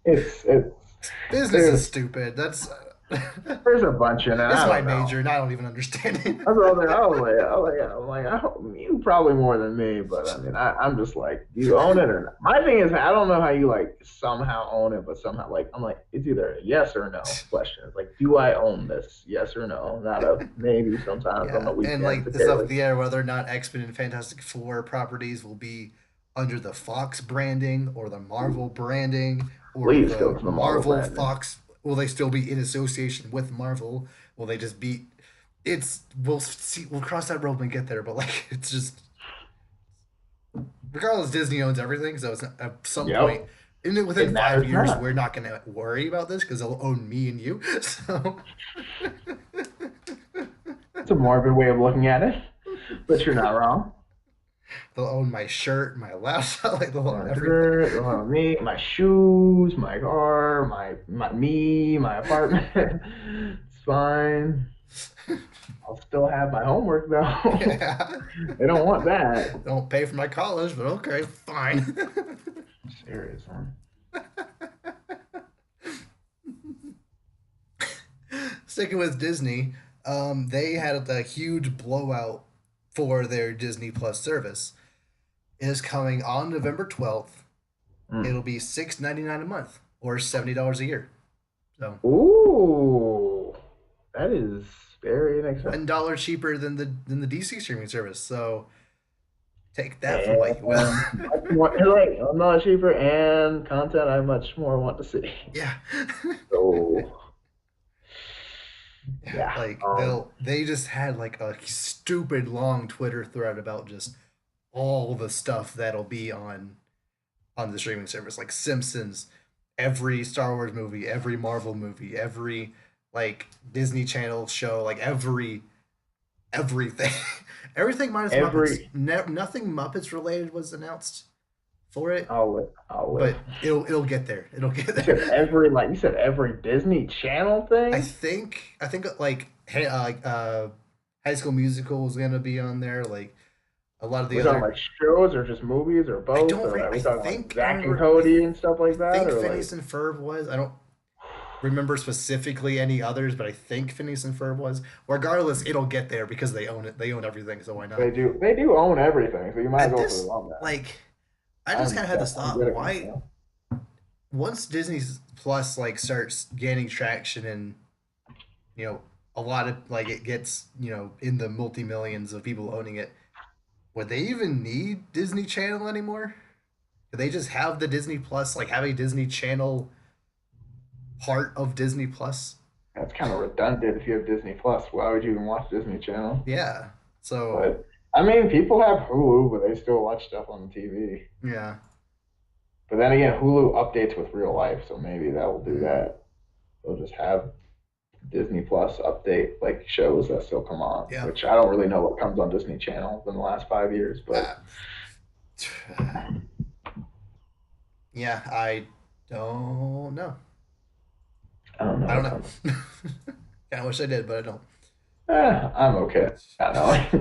it's Business is there's stupid. That's there's a bunch in it. it's I my don't know. major, and I don't even understand it. That's what I hope, you probably more than me, but I mean, I'm just like, do you own it or not? My thing is, I don't know how you like somehow own it, but somehow like, I'm like, it's either a yes or no question. It's like, do I own this? Yes or no? Not a maybe sometimes on the Yeah, and weekends. like it's Okay, up in like, the air whether or not X Men and Fantastic Four properties will be under the Fox branding or the Marvel branding or please go the to the Marvel Marvel branding. Fox. Will they still be in association with Marvel? Will they just be? It's we'll see. We'll cross that road when we get there. But like, it's just regardless, Disney owns everything. So it's at some point, Yep, within it 5 matters years, not. we're not gonna worry about this because they'll own me and you. So It's a morbid way of looking at it, but you're not wrong. they'll own my shirt, my laptop, like they'll own My everything. shirt, me, my shoes, my car, my apartment. It's fine. I'll still have my homework though. Yeah. They don't want that. Don't pay for my college, but okay, fine. Serious, man. Sticking with Disney, they had a huge blowout for their Disney Plus service. It is coming on November 12th. Mm. It'll be $6.99 a month or $70 a year. So Ooh, that is very inexpensive. $1 cheaper than the DC streaming service. So take that for what you will. And much more, like I'm not cheaper and content I much more want to see. Yeah. So Yeah, yeah, like they just had like a stupid long Twitter thread about just all the stuff that'll be on the streaming service, like Simpsons, every Star Wars movie, every Marvel movie, every like Disney Channel show, like everything, everything minus Muppets. every Nothing Muppets related was announced for it, I'll live. but it'll get there. It'll get You said there. every like you said every Disney Channel thing. I think like hey High School Musical is gonna be on there. Like a lot of Are the we talking other. like shows or just movies or both? Or like, are we talking like I Zack and remember. Cody and stuff like that? Think Or Phineas like and Ferb was. I don't remember specifically any others, but I think Phineas and Ferb was. Regardless, it'll get there because they own it. They own everything, so why not? they do own everything, so you might as At well put it this, on that. like, I just kind of had this I'm thought: good at why myself. once Disney Plus like starts gaining traction and you know a lot of like it gets in the multi millions of people owning it, would they even need Disney Channel anymore? Do they just have the Disney Plus, like have a Disney Channel part of Disney Plus? That's kind of redundant if you have Disney Plus. Why would you even watch Disney Channel? Yeah. So But I mean, people have Hulu, but they still watch stuff on the TV. yeah. But then again, Hulu updates with real life, so maybe that will do Mm, that. They'll just have Disney Plus update like shows that still come on, yeah. which I don't really know what comes on Disney Channel in the last 5 years, but Uh, yeah, I don't know. I don't know I don't what know. comes. Kind of wish I did, but I don't. I'm okay. I know.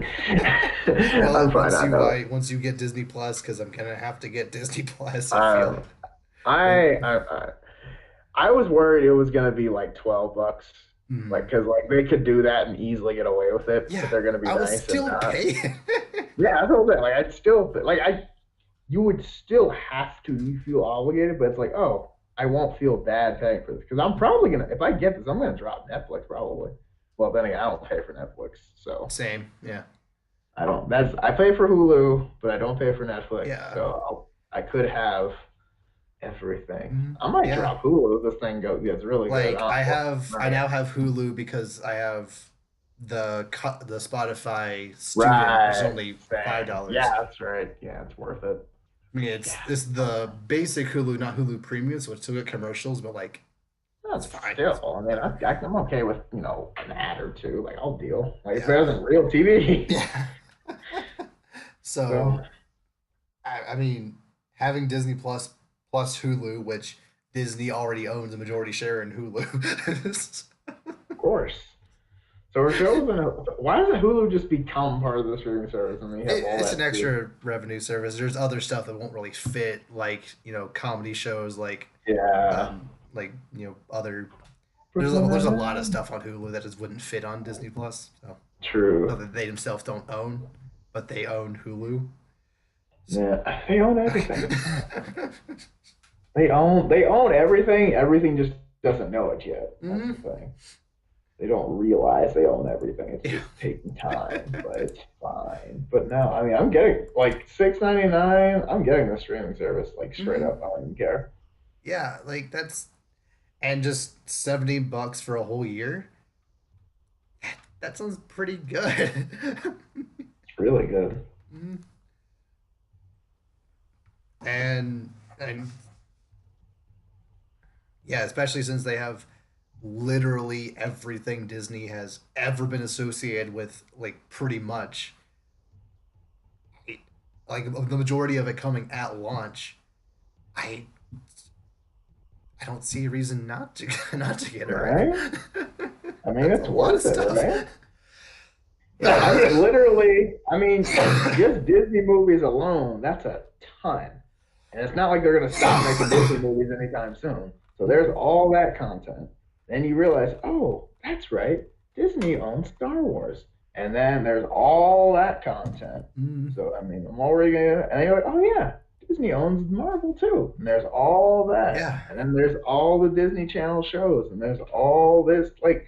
Well, I'm fine. I know. once you get Disney Plus, because I'm gonna have to get Disney Plus. I feel. Um, I was worried it was gonna be like $12, like Mm, because like they could do that and easily get away with it if yeah, they're gonna be I was nice and still not. paying. Yeah, that's what I'm saying. Like I'd still like I you would still have to you feel obligated, but it's like, oh, I won't feel bad paying for this because I'm probably gonna if I get this, I'm gonna drop Netflix probably. Well, then again, I don't pay for Netflix, so Same. Yeah. I don't. That's I pay for Hulu, but I don't pay for Netflix, Yeah. so I could have everything. Mhm. I might Yeah. drop Hulu if this thing gets really good. Like Well, I right. now have Hulu because I have the Spotify student, which is Right. only Same. Yeah, $5. that's right. Yeah, it's worth it. I mean, Yeah. it's the basic Hulu, not Hulu Premium, so it's still got commercials, but like it's Well, fine. still, I mean, I'm okay with, an ad or two. Like, I'll deal. Like, it's Yeah, better than real TV. yeah. So, So I mean, having Disney plus Hulu, which Disney already owns a majority share in Hulu. of course. So our shows, why doesn't Hulu just become part of the streaming service and we have all It's that an too? extra revenue service. There's other stuff that won't really fit, like comedy shows, Yeah. like other. Brooklyn There's a lot of Nine-Nine. stuff on Hulu that just wouldn't fit on Disney Plus. So True. stuff that they themselves don't own, but they own Hulu. So. Yeah, they own everything. It's fine. They own everything. Everything just doesn't know it yet. That's the Mhm. thing. They don't realize they own everything. It's Yeah. just taking time, but it's fine. But no, I mean, I'm getting like $6.99. I'm getting the streaming service like straight Hmm. up. I don't even care. Yeah, like that's and just $70 for a whole year. That sounds pretty good. It's really good. Mhm. And yeah, especially since they have literally everything Disney has ever been associated with, like pretty much, like the majority of it coming at launch. I I don't see a reason not to not to get it, right? Right? I mean, That's a it's lot of worth it, stuff. right? Yeah, I mean, literally, I mean, just Disney movies alone, that's a ton. And it's not like they're going to stop making Disney movies anytime soon. So there's all that content. Then you realize, oh, that's right. Disney owns Star Wars. And then there's all that content. Mm, So, I mean, I'm already going to, and then you're like, oh, yeah, Disney owns Marvel too. And there's all that. yeah, And then there's all the Disney Channel shows. And there's all this, like,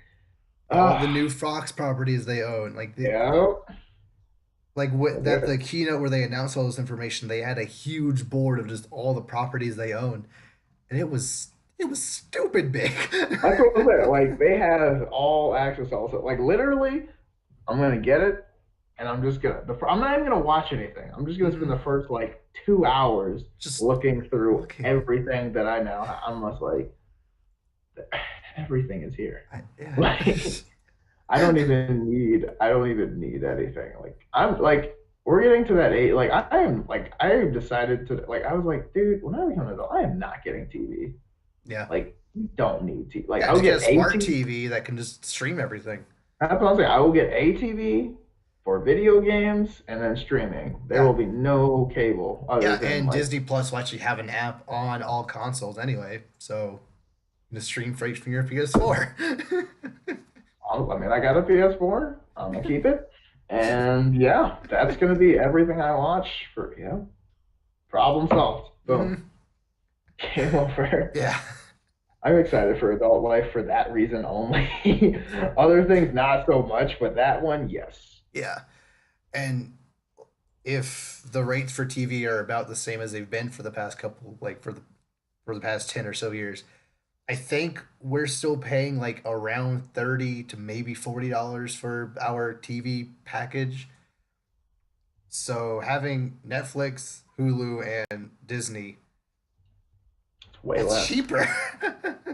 all the ah, new Fox properties they own, yeah. like So that the there, keynote where they announced all this information, they had a huge board of just all the properties they own, and it was stupid big. that's what I'm saying. Like they have all access also. Like literally, I'm gonna get it, and I'm just gonna. I'm not even gonna watch anything. I'm just gonna spend Mhm. the first like 2 hours Just looking through looking. everything that I know. I'm just like, everything is here. Yeah. Like I don't even need anything. Like I'm like we're getting to that age. Like I am like I have decided to like I was like, dude, when I become an adult, I am not getting TV. Yeah. Like you don't need TV. Like Yeah, I'll just get a get a smart TV. TV that can just stream everything. That's what I'm saying. I will get a TV for video games and then streaming. There Yeah. will be no cable other Yeah, than and like Disney Plus will actually have an app on all consoles anyway, so you can just stream straight from your PS4. I mean I got a PS4. I'm gonna keep it. And yeah, that's gonna be everything I watch for problem solved. Boom. Mhm. Game over. Yeah. I'm excited for adult life for that reason only. Other things, not so much, but that one, yes. Yeah. And if the rates for TV are about the same as they've been for the past couple, like for the past 10 or so years, I think we're still paying like around 30 to maybe $40 for our TV package. So having Netflix, Hulu, and Disney, It's way it's less. cheaper.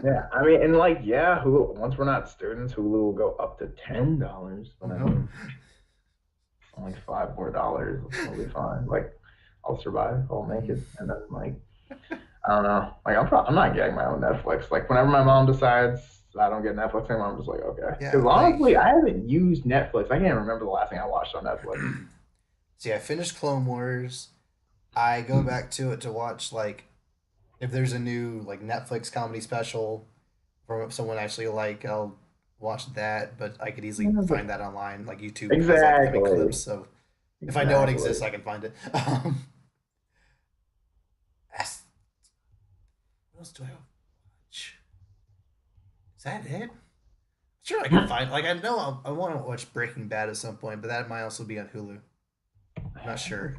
Yeah, I mean, and like, yeah, Hulu, once we're not students, Hulu will go up to $10. But I Mhm. mean, it's only $5 more. It'll be fine. Like, I'll survive. I'll make it. And then, like, I don't know. Like, I'm not getting my own Netflix. Like, whenever my mom decides I don't get Netflix anymore, I'm just like, okay. Yeah, Because like honestly, I haven't used Netflix. I can't remember the last thing I watched on Netflix. see, I finished Clone Wars. I go back to it to watch like if there's a new like Netflix comedy special from someone I actually like, I'll watch that. But I could easily Yeah, find that online. Like YouTube has like funny exactly. clips, so if I know it Exactly. exists, I can find it. That's- what else do I watch? Is that it? Sure, I can find. Like I know I want to watch Breaking Bad at some point, but that might also be on Hulu. I'm not sure.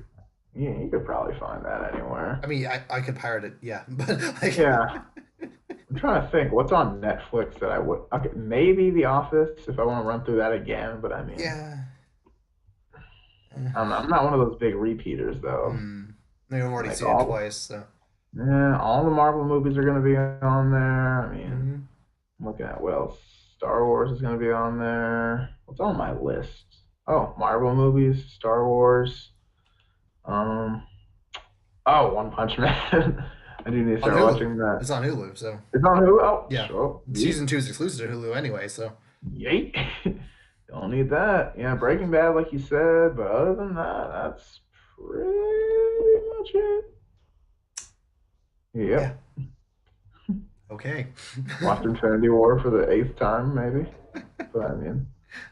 Yeah, you could probably find that anywhere. I mean, I could pirate it, yeah, but like, Yeah. I'm trying to think what's on Netflix that I would. Okay, maybe The Office if I want to run through that again. But I mean, Yeah. Eh, I'm not one of those big repeaters though. hmm. I've already Like seen it all, twice, so. yeah, all the Marvel movies are gonna be on there. I mean, Hmm. I'm looking at what else. Star Wars is gonna be on there. What's on my list? Oh, Marvel movies, Star Wars. Um, oh, One Punch Man. I do need to On start Hulu. watching that. It's on Hulu, so It's on Hulu. Oh, yeah. so Season yeet, 2 is exclusive to Hulu anyway, so. yeet. Don't need that. Yeah, Breaking Bad, like you said, but other than that, that's pretty much it. Yeah. Yep. Okay. Watched Infinity War for the eighth time, maybe. But I mean,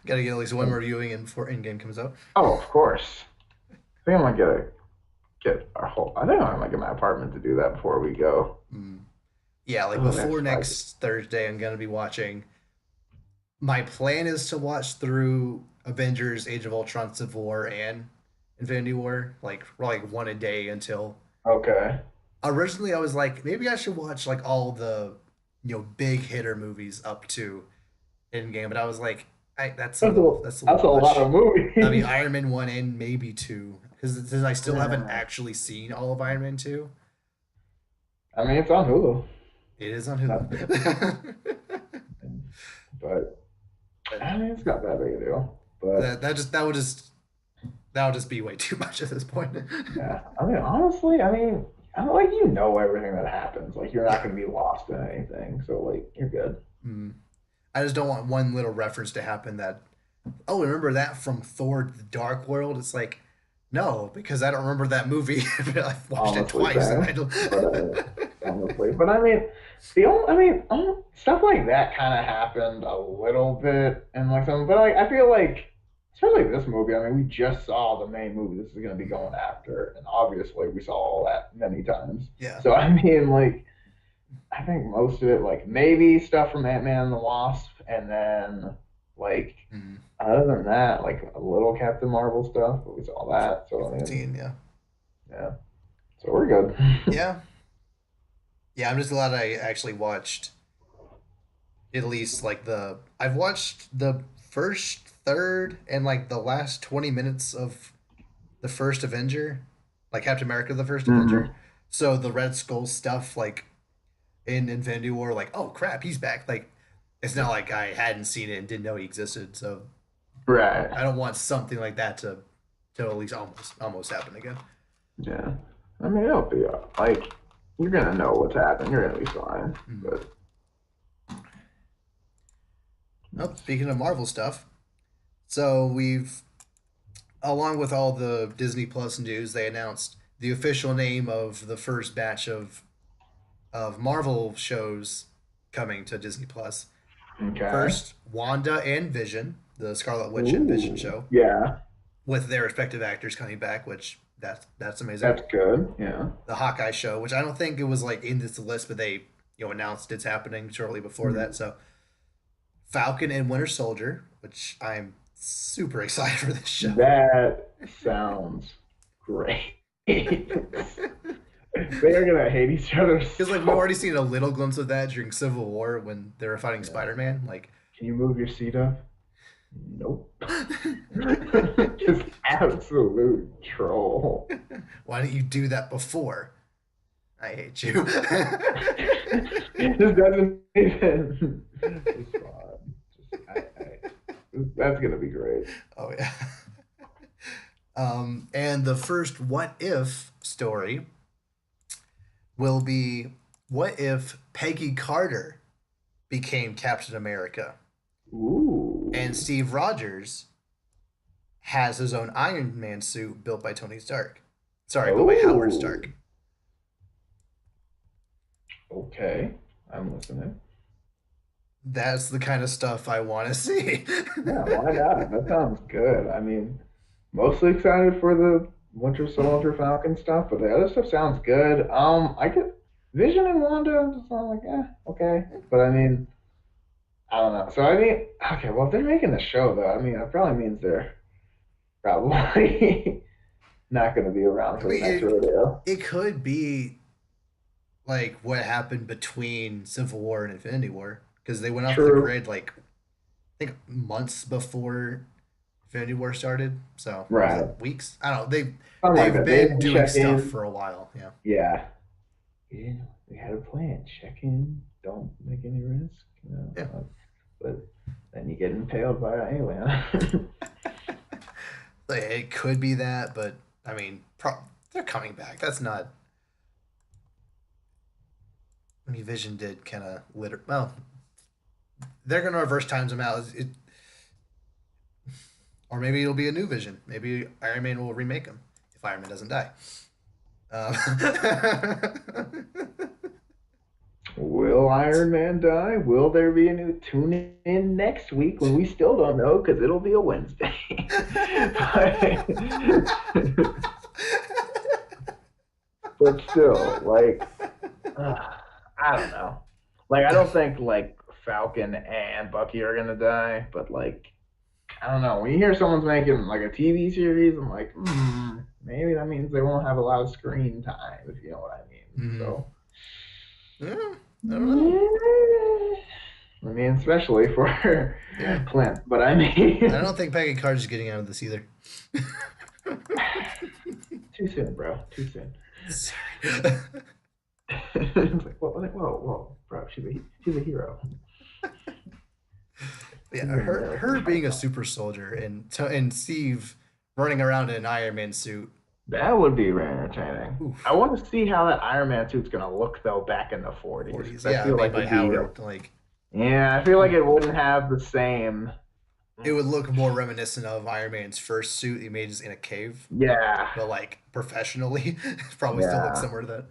Gotta get at least one more viewing in before Endgame comes out. oh, of course. I think I'm gonna get our whole. I think I'm gonna get my apartment to do that before we go. Mm. Yeah, like Oh, before next five. next Thursday, I'm gonna be watching. My plan is to watch through Avengers: Age of Ultron, Civil War, and Infinity War, like one a day until. Okay. Originally, I was like, maybe I should watch like all the, big hitter movies up to Endgame, but I was like, that's a little That's a lot much. of I mean, movies. Iron Man 1 and maybe 2, because since I still haven't Yeah. actually seen all of Iron Man 2. I mean, it's on Hulu. It is on That's it. Hulu. But But I mean, it's not that big a deal. But that would just be way too much at this point. yeah, I mean, honestly, I mean, I don't like everything that happens. Like you're not Yeah. gonna be lost in anything, so like you're good. Mm. I just don't want one little reference to happen that, oh, remember that from Thor: The Dark World? It's like, no, because I don't remember that movie. I've watched it Honestly, twice, and I same. don't. But honestly, but I mean, stuff like that kind of happened a little bit and like something. But like, I feel like, especially this movie. I mean, we just saw the main movie this is going to be going after, and obviously we saw all that many times. Yeah. So I mean, like, I think most of it, like maybe stuff from Ant-Man and the Wasp, and then like Mm. other than that, like a little Captain Marvel stuff, but we saw that. So I mean, 15, yeah. yeah. So we're good. Yeah. Yeah, I'm just glad I actually watched at least like I've watched the first third and like the last 20 minutes of the first Avenger, like Captain America the first Avenger. Hmm. So the Red Skull stuff like in Infinity War, like, oh crap, he's back. Like it's not like I hadn't seen it and didn't know he existed. So Right. I don't want something like that to at least almost happen again. Yeah. I mean, it'll be like you're gonna know what's happening. You're gonna be fine. Mm. But Oh, speaking of Marvel stuff, so we've along with all the Disney Plus news, they announced the official name of the first batch of Marvel shows coming to Disney Plus. okay. First, Wanda and Vision, the Scarlet Witch and Vision Ooh. show, Yeah. with their respective actors coming back, which that's amazing. That's good. Yeah. The Hawkeye show, which I don't think it was like in this list, but they announced it's happening shortly before that. Mhm. So Falcon and Winter Soldier, which I'm super excited for this show. That sounds great. They are gonna hate each other Because like we've so. already seen a little glimpse of that during Civil War when they were fighting Yeah. Spider Man. Like, Can you move your seat up? Nope. Just absolute troll. why didn't you do that before? I hate you. Just doesn't even respond. That's gonna be great. Oh yeah. And the first "What If" story will be what if Peggy Carter became Captain America and Ooh. Steve Rogers has his own Iron Man suit built by Tony Stark. Sorry, built by Howard Oh. Stark. Okay. I'm listening. That's the kind of stuff I want to see. Yeah, why not? That sounds good. I mean, mostly excited for the Winter Soldier Falcon stuff, but the other stuff sounds good. I get Vision and Wanda just sound like, okay. But I mean, I don't know. So I mean, okay, well, if they're making the show though, I mean, that probably means they're probably not going to be around I for the mean, next rodeo. it could be like what happened between Civil War and Infinity War because they went off the True. grid like I think months before Infinity War started. So or was it Right. weeks? I don't know. Something like They've that. They been didn't doing check stuff in. for a while. Yeah. Yeah. Yeah. We had a plan. Check in. Don't make any risk. Yeah. But then you get impaled by an alien. Like, it could be that, but I mean, they're coming back. That's not. I mean, Vision did kind of litter. Well, they're gonna reverse times them out. Or maybe it'll be a new Vision. Maybe Iron Man will remake him if Iron Man doesn't die. Um, Will Iron Man die? Will there be a new tune in next week when we still don't know because it'll be a Wednesday? But still, like, I don't know. Like, I don't think like Falcon and Bucky are gonna die, but like, I don't know. When you hear someone's making like a TV series, I'm like, maybe that means they won't have a lot of screen time, if you know what I mean. mm, So, yeah, I don't know. yeah. I mean, especially for Yeah, Clint. But I I mean, don't think Peggy Carter's getting out of this either. too soon, bro. Too soon. Sorry. It's like, whoa, bro. She's a hero. Yeah, She's an American her being a icon. super soldier and Steve running around in an Iron Man suit. That would be very entertaining. I Oof, want to see how that Iron Man suit's gonna look though back in the 40s. 40s. I Yeah, feel made like by it'd be, Howard. Like yeah, I feel like it wouldn't have the same. it would look more reminiscent of Iron Man's first suit he made just in a cave, Yeah, but like professionally, it probably still looks yeah, similar to that.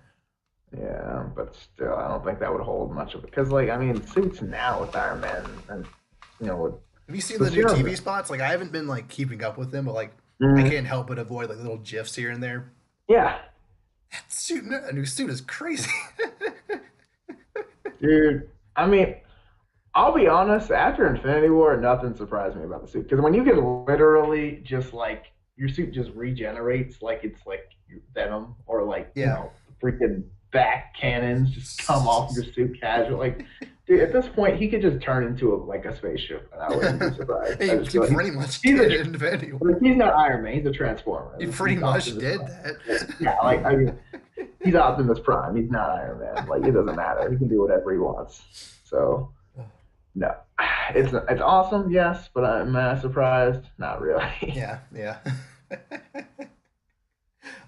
yeah, but still, I don't think that would hold much of it. Because, like, I mean, suits now with Iron Man, and with Have you seen the the new serum. TV spots? Like I haven't been like keeping up with them, but like I Mm, can't help but avoid like little gifs here and there. yeah, That suit, a new suit is crazy. dude. I mean, I'll be honest. After Infinity War, nothing surprised me about the suit. Because when you can literally just like your suit just regenerates, like it's like Venom or like Yeah. freaking back cannons just come off your suit casual. Like, dude, at this point, he could just turn into like a spaceship, and I wouldn't be surprised. I he, just he feel like pretty much he's did a it in Infinity War. like, he's not Iron Man. He's a Transformer. He pretty He's much Optimus did Prime. that. Like, yeah, like I mean, he's Optimus Prime. He's not Iron Man. Like it doesn't matter. He can do whatever he wants. So no, Yeah. it's awesome. Yes, but am I surprised? Not really. Yeah. Yeah.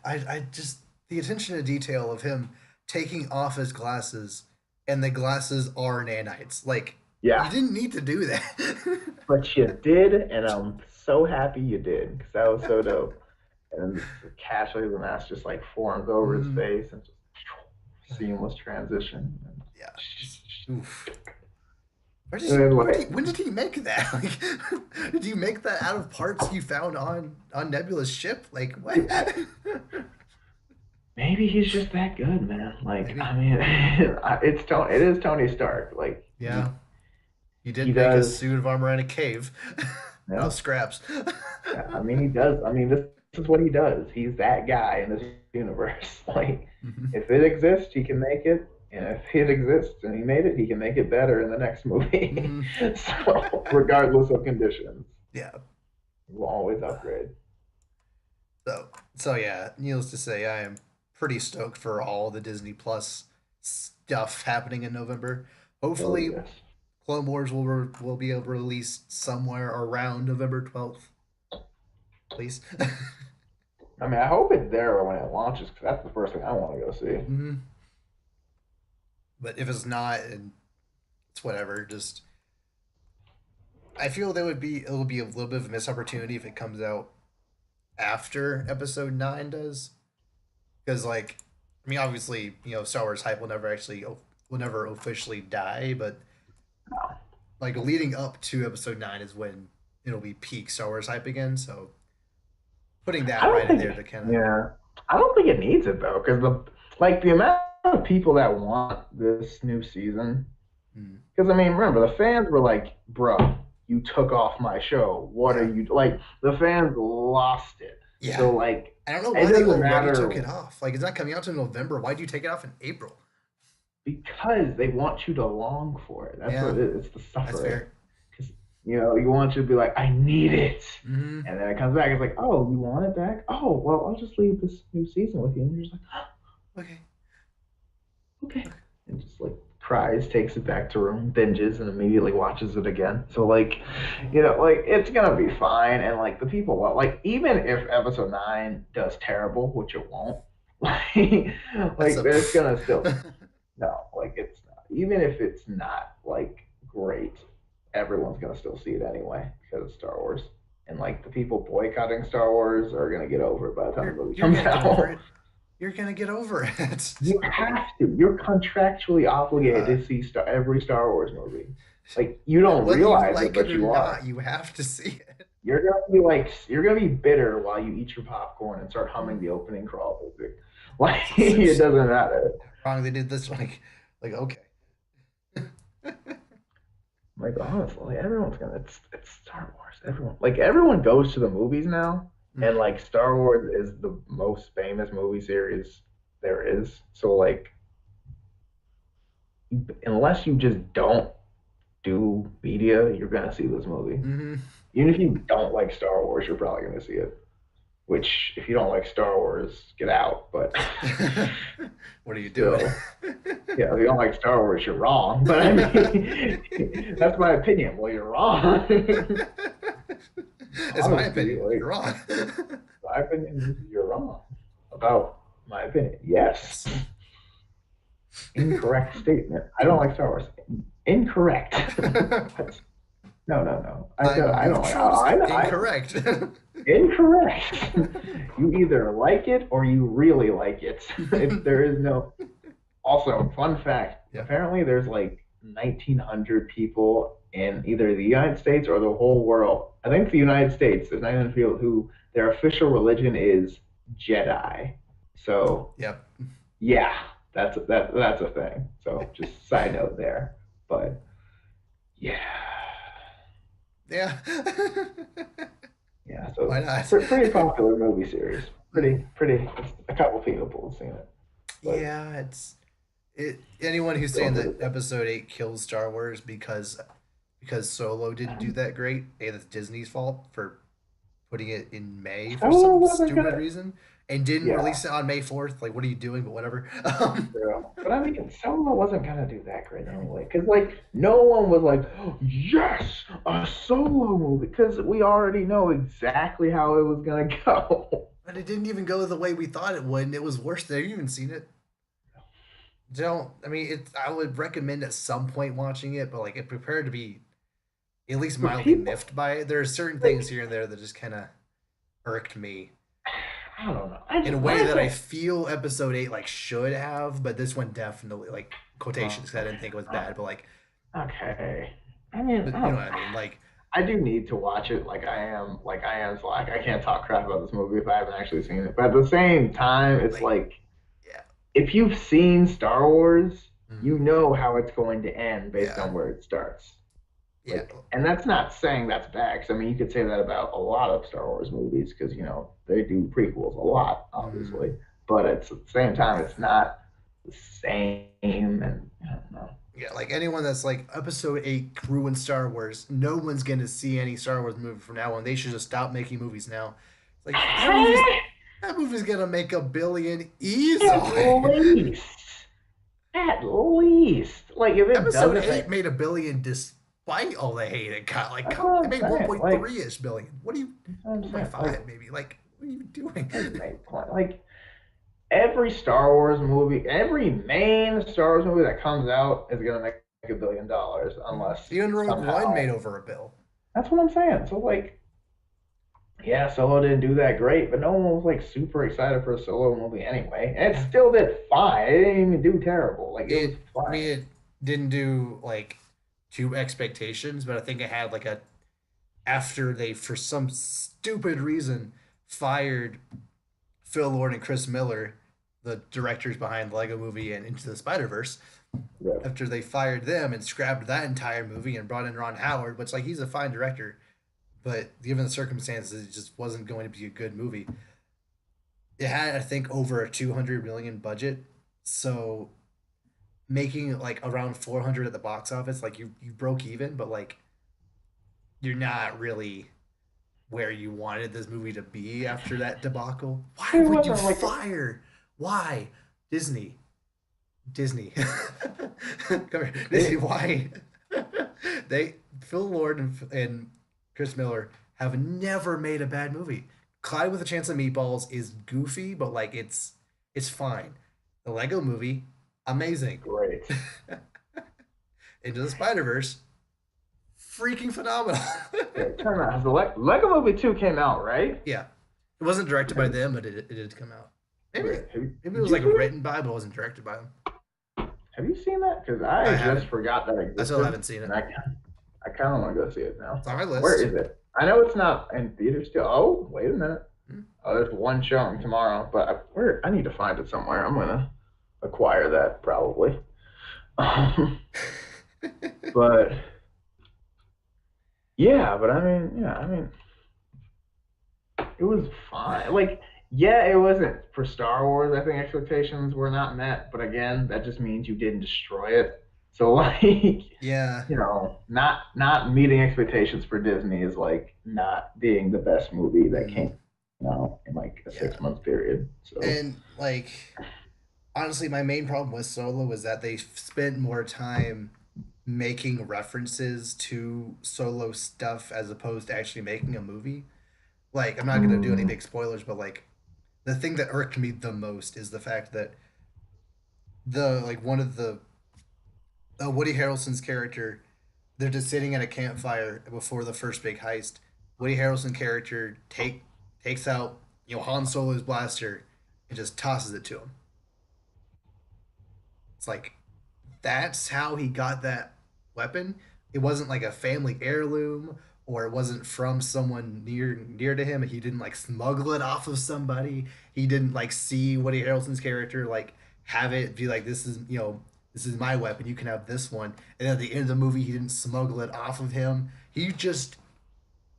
I just the attention to detail of him taking off his glasses and the glasses are nanites. Like you Yeah, didn't need to do that. but you did, and I'm so happy you did because that was so dope. And the casually the mask just like forms over his Mm, face and just seamless transition. yeah. Just, oof. Where did And then like when did he make that? Like, did you make that out of parts you found on Nebula's ship? Like what? maybe he's just that good, man. Like, Maybe. I mean, it is Tony Stark. Like, Yeah. You he did make a does, suit of armor in a cave out of yeah, scraps. yeah. I mean, he does. I mean, this is what he does. He's that guy in this universe. Like, Mhm. if it exists, he can make it, and if it exists and he made it, he can make it better in the next movie. Mhm. So, regardless of conditions, Yeah. he will always upgrade. So yeah, needless to say, I am pretty stoked for all the Disney Plus stuff happening in November. Oh Hopefully, yes. Clone Wars will be released somewhere around November 12th, please. I mean, I hope it's there when it launches because that's the first thing I want to go see. Mhm. But if it's not, and it's whatever. Just I feel it'll be a little bit of a missed opportunity if it comes out after Episode 9 does, because like I mean obviously Star Wars hype will never officially die, but like leading up to Episode 9 is when it'll be peak Star Wars hype again. So putting I that don't right in think, there to kind of yeah, I don't think it needs it though, because the amount of people that want this new season. mm, Because I mean, remember the fans were like, "Bro, you took off my show. What are yeah, you like?" The fans lost it. yeah. So like, I don't know it why they doesn't already took matter. it off. Like it's not coming out to November. Why'd you take it off in April? because they want you to long for it. That's Yeah, what it is. It's the that's suffering. fair. Because you want you to be like, I need it, Hmm. and then it comes back. It's like, oh, you want it back? Oh, well, I'll just leave this new season with you, and you're just like, Okay. okay, and just like cries, takes it back to room, binges, and immediately watches it again. So like, like it's gonna be fine, and like the people, like even if episode 9 does terrible, which it won't, like, That's a. there's gonna still no, like it's not. Even if it's not like great, everyone's gonna still see it anyway because it's Star Wars. And like the people boycotting Star Wars are gonna get over it by the time the movie You're comes gonna get over out. it. You're gonna get over it. You have to. You're contractually obligated Yeah. to see every Star Wars movie. Like you don't Whether you realize it, like it but or you are. not, you have to see it. You're gonna be bitter while you eat your popcorn and start humming the opening crawl music. Like It's so it doesn't matter. wrong. They did this like okay. Like honestly, everyone's gonna. It's Star Wars. Everyone goes to the movies now, and Mhm. like Star Wars is the most famous movie series there is. So like, unless you just don't do media, you're gonna see this movie. Mhm. Even if you don't like Star Wars, you're probably gonna see it. Which, if you don't like Star Wars, get out. But What are you doing? still, yeah, if you don't like Star Wars, you're wrong. But I mean, that's my opinion. Well, you're wrong. It's my Honestly, opinion. like You're wrong. my opinion is you're wrong about my opinion. Yes, Yes. incorrect statement. I don't like Star Wars. Incorrect. No, no, no. I said I'm I don't like. neutral to say I incorrect. incorrect. You either like it or you really like it. There is no. Also, fun fact. Yeah. Apparently, there's like 1,900 people in either the United States or the whole world. I think the United States. There's 900 people who their official religion is Jedi. So Yep. yeah, that's a thing. So just side note there. But yeah, Yeah. yeah. Why So not? pretty popular movie series. Pretty. A couple people have seen it, but Yeah, it's it. Anyone who's saying don't that really. Episode 8 kills Star Wars because Solo didn't do that great, hey, that's Disney's fault for putting it in May for Solo some wasn't stupid gonna. reason and didn't Yeah, release it on May 4th. Like, what are you doing? But whatever. true. But I mean, Solo wasn't gonna do that great anyway, because like no one was like, oh, yes, a Solo movie, because we already know exactly how it was gonna go. But it didn't even go the way we thought it would, and it was worse. They've even seen it. Don't. I mean, it. I would recommend at some point watching it, but like, it prepared to be at least But mildly people miffed by it. There are certain things like, here and there that just kind of irked me I don't know. I in a just way my that I thing. feel Episode 8 like should have, but this one definitely like quotations because I didn't Okay, think it was bad, but like, okay. I mean, but I you know don't. what I mean? Like, I do need to watch it. Like I am. So like I can't talk crap about this movie if I haven't actually seen it. But at the same time, it's like like yeah, if you've seen Star Wars, mm, you know how it's going to end based yeah, on where it starts. yeah, Like, and that's not saying that's bad. 'Cause, I mean, you could say that about a lot of Star Wars movies because they do prequels a lot, mm, obviously. But at the same time, yeah. it's not the same. And I don't know. Yeah, like anyone that's like Episode 8 ruined Star Wars, no one's gonna see any Star Wars movie from now on. They should just stop making movies now. It's like that movie's gonna make $1 billion At easily. least, at least, like if it Episode doesn't 8 make, made $1 billion despite all the hate it got. Like, that's come, what it I'm made saying. Like 1.3 ish billion. What are you? that's what I'm saying. Like 1.5 maybe. Like, what are you doing? doesn't make like every Star Wars movie, every main Star Wars movie that comes out is gonna make $1 billion unless Even Rogue One somehow. made over a bill. That's what I'm saying. So like, yeah, Solo didn't do that great, but no one was like super excited for a Solo movie anyway. And it Yeah. still did fine. It didn't even do terrible. Like it was I fine. mean, it didn't do like to expectations, but I think it had like a after they for some stupid reason fired Phil Lord and Chris Miller, the directors behind Lego Movie and Into the Spider Verse. Yeah. After they fired them and scrapped that entire movie and brought in Ron Howard, which like he's a fine director, but given the circumstances, it just wasn't going to be a good movie. It had I think over a 200 million budget, so making like around 400 at the box office, like you broke even, but like you're not really where you wanted this movie to be after that debacle. Why It would you wasn't like fire? Why? Disney. Disney. Come here. Disney, it. why? they Phil Lord and Chris Miller have never made a bad movie. Clyde with a Chance of Meatballs is goofy, but like it's fine. The Lego movie, amazing. Great. Into the Spider Verse, freaking phenomenal. Okay, turn around. Has the Lego Movie 2 came out, right? Yeah, it wasn't directed by Have, them, but it did come out. Maybe wait, maybe it did was you like see it? written by, but it wasn't directed by them. Have you seen that? Because I I just haven't. forgot that I still existed, haven't seen and it. I kind of want to go see it now. It's on my Where list. is it? I know it's not in theaters still. Oh, wait a minute. Hmm. Oh, there's one showing tomorrow, but I need to find it somewhere. I'm gonna acquire that probably. But yeah, but I mean, it was fine. Like, yeah, it wasn't for Star Wars. I think expectations were not met, but again, that just means you didn't destroy it. So like, Yeah, not meeting expectations for Disney is like not being the best movie that mm, came out in like a yeah, 6 month period. So and like honestly, my main problem with Solo was that they spent more time making references to Solo stuff as opposed to actually making a movie. Like, I'm not gonna do any mm, big spoilers, but like the thing that irked me the most is the fact that the like one of the Woody Harrelson's character, they're just sitting at a campfire before the first big heist. Woody Harrelson character takes out Han Solo's blaster and just tosses it to him. It's like that's how he got that weapon. It wasn't like a family heirloom or it wasn't from someone near to him. He didn't like smuggle it off of somebody. He didn't like see Woody Harrelson's character like have it be like this is my weapon. You can have this one. And at the end of the movie, he didn't smuggle it off of him. He just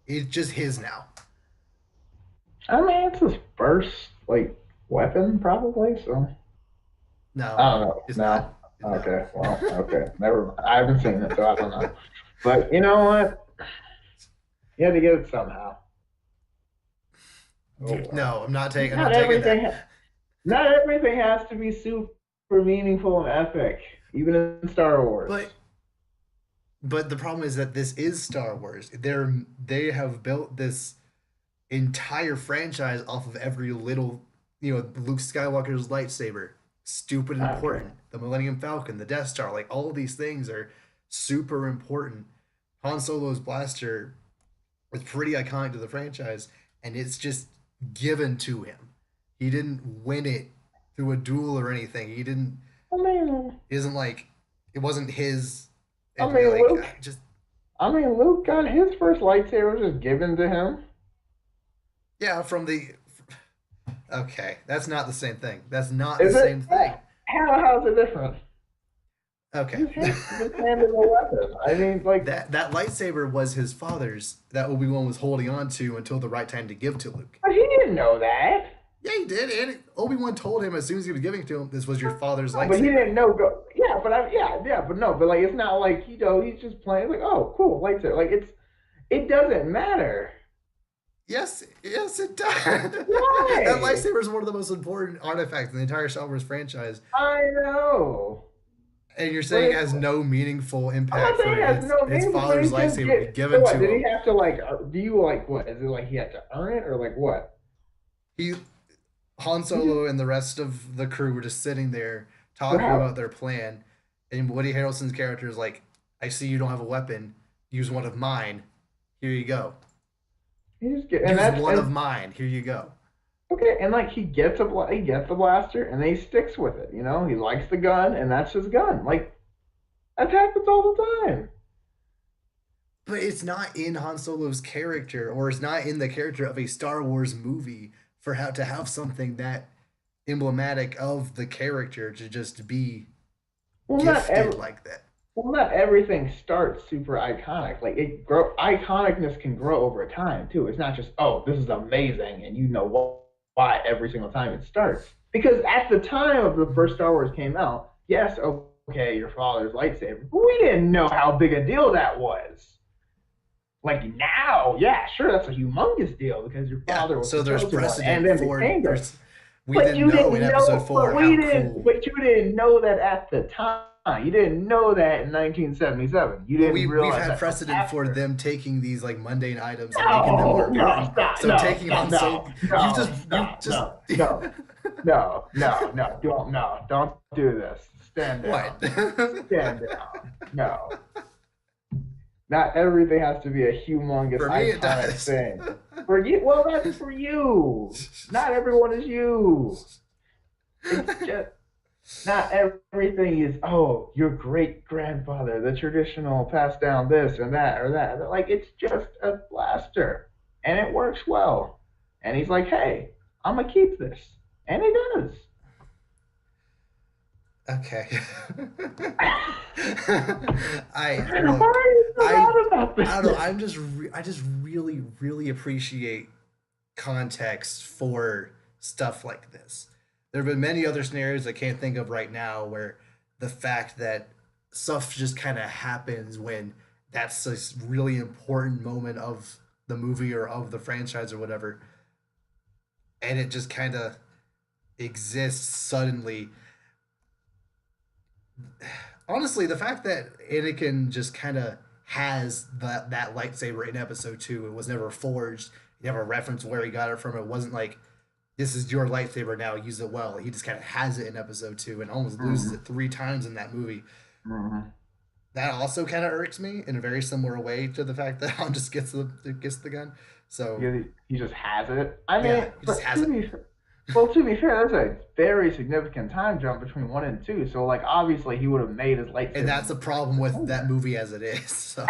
it's just his now. I mean, it's his first like weapon probably. So No, I don't know. it's not. No. No. Okay. Well, okay. Never mind. I haven't seen it, so I don't know. But you know what? You had to get it somehow. Oh well. No, I'm not taking. I'm Not not taking everything. that. Not everything has to be super meaningful and epic, even in Star Wars. But the problem is that this is Star Wars. They have built this entire franchise off of every little, Luke Skywalker's lightsaber, stupid Okay. important. The Millennium Falcon, the Death Star, like all of these things are super important. Han Solo's blaster is pretty iconic to the franchise, and it's just given to him. He didn't win it through a duel or anything. He didn't. I mean, He isn't like it wasn't his, I and to be mean, like Luke. just Luke got his first lightsaber just given to him. yeah from the okay. That's not the same thing. That's not the Is same it? thing. How's it different? Okay. Just handed a weapon. I mean, like, That lightsaber was his father's that Obi-Wan was holding on to until the right time to give to Luke. but he didn't know that. Yeah, he did, and Obi-Wan told him as soon as he was giving it to him, this was your father's No, but he lightsaber. didn't know. Yeah, yeah, but no, but like, it's not like he's just playing. Like, oh, cool, lightsaber. Like, it doesn't matter. Yes, yes, it does. That Why? lightsaber is one of the most important artifacts in the entire Star Wars franchise, I know, and you're but saying it has no meaningful I'm not impact for saying it has no his name, but father's he just lightsaber to be get. So given what? to Did he him. have to like? Do you like what? Is it like he had to earn it or like what? He Han He just Solo and the rest of the crew were just sitting there but talking how? about their plan, and Woody Harrelson's character is like, "I see you don't have a weapon. Use one of mine. Here you go. He just get and Use that's one of and mine. Here you go." okay, and like he gets a blaster and then he sticks with it. You know, he likes the gun and that's his gun. Like that happens all the time. But it's not in Han Solo's character, or it's not in the character of a Star Wars movie for how to have something that emblematic of the character to just be Well, not gifted every like that. well, not everything starts super iconic. Like it grow iconicness can grow over time too. It's not just oh this is amazing and you know why every single time it starts because at the time of the first Star Wars came out, yes, okay, your father's lightsaber. But we didn't know how big a deal that was. Like now, yeah, sure, that's a humongous deal because your Yeah, father was so the there's chosen one and precedent then for became the. there's we But didn't you know in didn't episode know, four how cool. but you didn't know that at the time. You didn't know that in 1977. You Well, didn't we've realize had that till precedent for after. them taking these like mundane items and making them more No, no, important. stop, So no, taking stop, on no, so no, you stop, just no, no, no, no, no, don't, no, don't do this. Stand what? down. Stand down. No. Not everything has to be a humongous, For me, it iconic does. thing. For you, well, that's for you. Not everyone is you. It's just not everything is, oh, your great grandfather, the traditional passed down this or that or that. Like, it's just a blaster and it works well. And he's like, hey, I'm going to keep this. And he does. Okay. I Why look. are you so I mad about I don't know. this? I just really appreciate context for stuff like this. There have been many other scenarios I can't think of right now where the fact that stuff just kind of happens when that's a really important moment of the movie or of the franchise or whatever, and it just kind of exists suddenly. Honestly, the fact that Anakin just kind of has that lightsaber in episode two, it was never forged. He never referenced where he got it from. It wasn't like this is your lightsaber now, use it well. He just kind of has it in episode two and almost loses Mm-hmm. it three times in that movie. Mm-hmm. That also kind of irks me in a very similar way to the fact that Han just gets the gun. So He just has it. I yeah, mean, he just but has it. to be fair, that's a very significant time jump between one and two. So, like, obviously, he would have made his And lightsaber. that's the problem with that movie as it is. So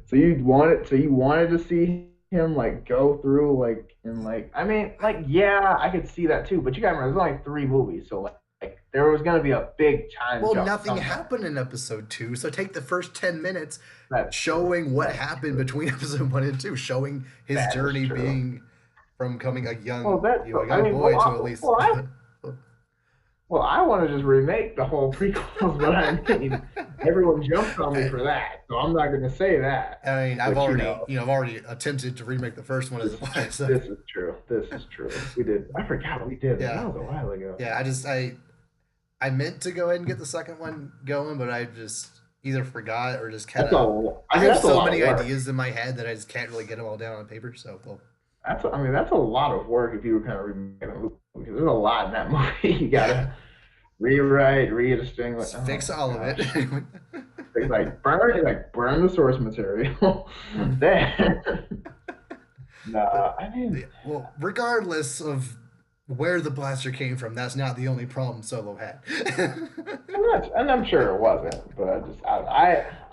So you wanted to see him like go through like and like I mean like yeah I could see that too, but you gotta remember there's only three movies, so like there was gonna be a big time well, jump nothing somewhere. happened in episode two. So take the first 10 minutes That's true. showing what That's happened true. between episode one and two, showing his That is journey true. being from coming Well, a I young mean, boy to at least. well, I want to just remake the whole prequels, but I mean, everyone jumps on me I, for that, so I'm not going to say that. I mean, But I've already attempted to remake the first one as it was. So, this is true. This is true. We did. I forgot we did that. yeah, That was a while ago. yeah. I meant to go ahead and get the second one going, but I just either forgot or just kind That's a. of. I I mean, have that's a so lot of many work. ideas in my head that I just can't really get them all down on paper. So, well, I mean, that's a lot of work if you were kind of remaking a movie because there's a lot in that movie. You yeah, gotta rewrite, redistinguish. just fix Oh all of it. gosh, like burn the source material. Then, But nah, I mean, well, regardless of where the blaster came from, that's not the only problem Solo had. and I'm sure it wasn't, but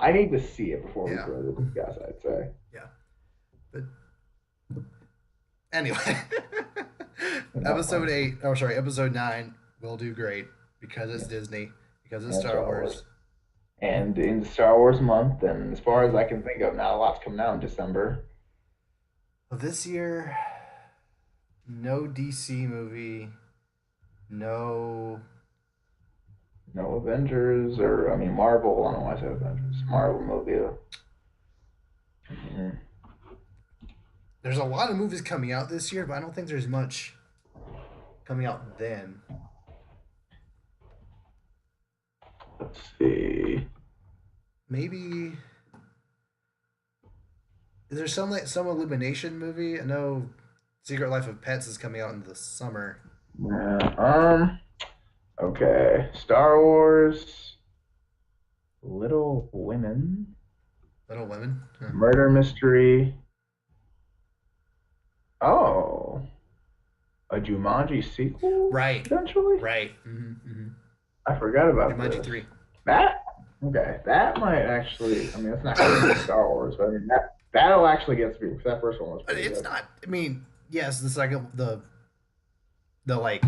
I need to see it before we Yeah, further discuss. I'd say. yeah. But anyway, Enough on episode nine will do great because it's Disney, because it's and Star Star Wars. Wars. And in Star Wars month, and as far as I can think of, not a lot's coming out in December. Well, this year, no DC movie, no. No Avengers, or I mean Marvel. I don't know why I said Avengers. Marvel movie. Mhm. There's a lot of movies coming out this year, but I don't think there's much coming out then. Let's see. Maybe is there some Illumination movie? I know Secret Life of Pets is coming out in the summer. Yeah, okay. Star Wars, Little Women, Little Women. Huh. Murder Mystery. Oh, a Jumanji sequel Right, potentially. right. Mm-hmm. I forgot about Jumanji this. 3. That okay. That might actually. I mean, it's not going to be Star Wars, but I mean that'll actually get to me because that first one was But pretty it's good. not. I mean, yes, the second the like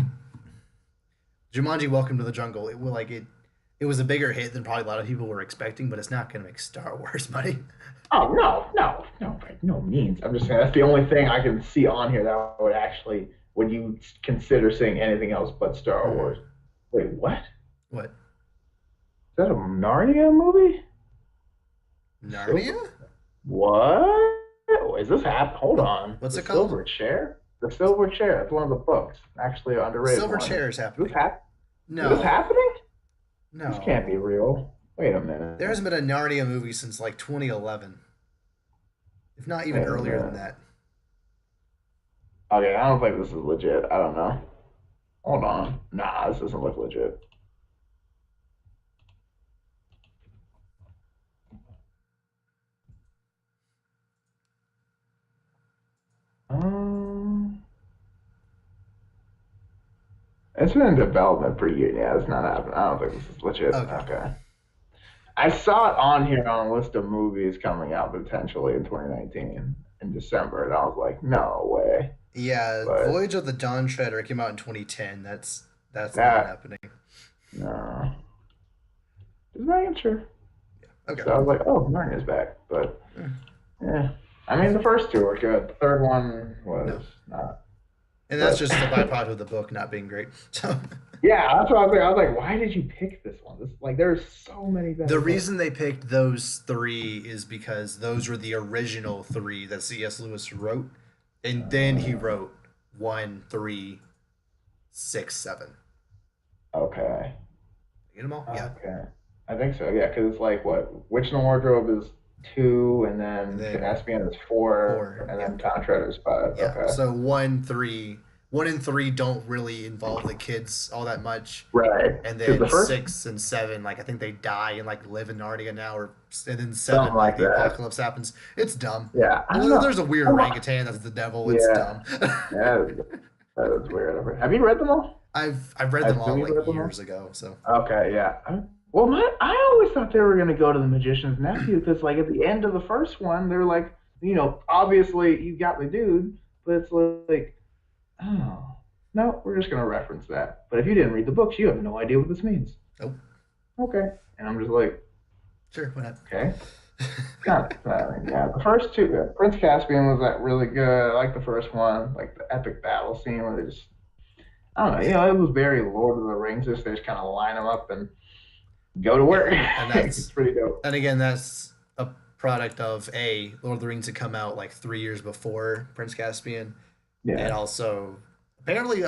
Jumanji: Welcome to the Jungle. It will like it was a bigger hit than probably a lot of people were expecting, but it's not going to make Star Wars money. Oh no, by no means. I'm just saying that's the only thing I can see on here that would actually, when you consider saying anything else but Star Mm-hmm. Wars. Wait, what? What? Is that a Narnia movie? The Narnia? Silver. What? Is this hap? Hold on. What's The it called? Silver Chair? The Silver Chair. It's one of the books. Actually, an The underrated Silver one. Chair is Is this happening. hap? Is this No, happening? This can't be no. real. Wait a There minute. hasn't been a Narnia movie since like 2011, if not even Wait a earlier than minute. that. Okay, I don't think this is legit. I don't know. Hold on. Nah, this doesn't look legit. Um, it's been in development for years. Yeah, it's not happening. I don't think this is legit. Okay. Okay. I saw it on here on a list of movies coming out potentially in 2019 in December, and I was like, no way. Yeah, But Voyage of the Dawn Treader came out in 2010. That's not that, happening. no. Just making sure. Okay. So I was like, oh, Narnia's back. But Mm, yeah. I mean, the first two were good. The third one no. was not. And that's But just the byproduct of the book not being great. So yeah, that's what I was like. I was like, why did you pick this one? This like there's so many the better books. reason they picked those three is because those were the original three that C.S. Lewis wrote, and then he Uh, wrote one, three, six, seven. okay. Get them all? Yeah. Okay. I think so. Yeah, because it's like what Witch in the Wardrobe is two, and And then then Caspian is four, four. and Yeah. then Town Treader is five. Yeah. Okay. So one and three don't really involve the kids all that much. Right. And Because the then first, six and seven, like I think they die and like live in Narnia now, or and then something seven, like like the that. apocalypse happens. It's dumb. Yeah, I don't know. There's a weird I lo- orangutan that's the devil. It's yeah, dumb. that is weird. Have you read them all? I've read I them assume all you've like read them years all. ago. So Okay, yeah. Well, I always thought they were going to go to the magician's nephew because, like, at the end of the first one, they're like, obviously you got the dude, but it's like, oh, no, we're just going to reference that. But if you didn't read the books, you have no idea what this means. oh, Okay. And I'm just like, sure, why not? okay. It's kind of, yeah. The first two, Prince Caspian was like really good. I like the first one, like the epic battle scene where they just, I don't know, Yeah, it was very Lord of the Rings. Just they just kind of line them up and go to yeah, work. and It's pretty dope. and again that's a product of a Lord of the Rings had come out like 3 years before Prince Caspian, and Yeah, also apparently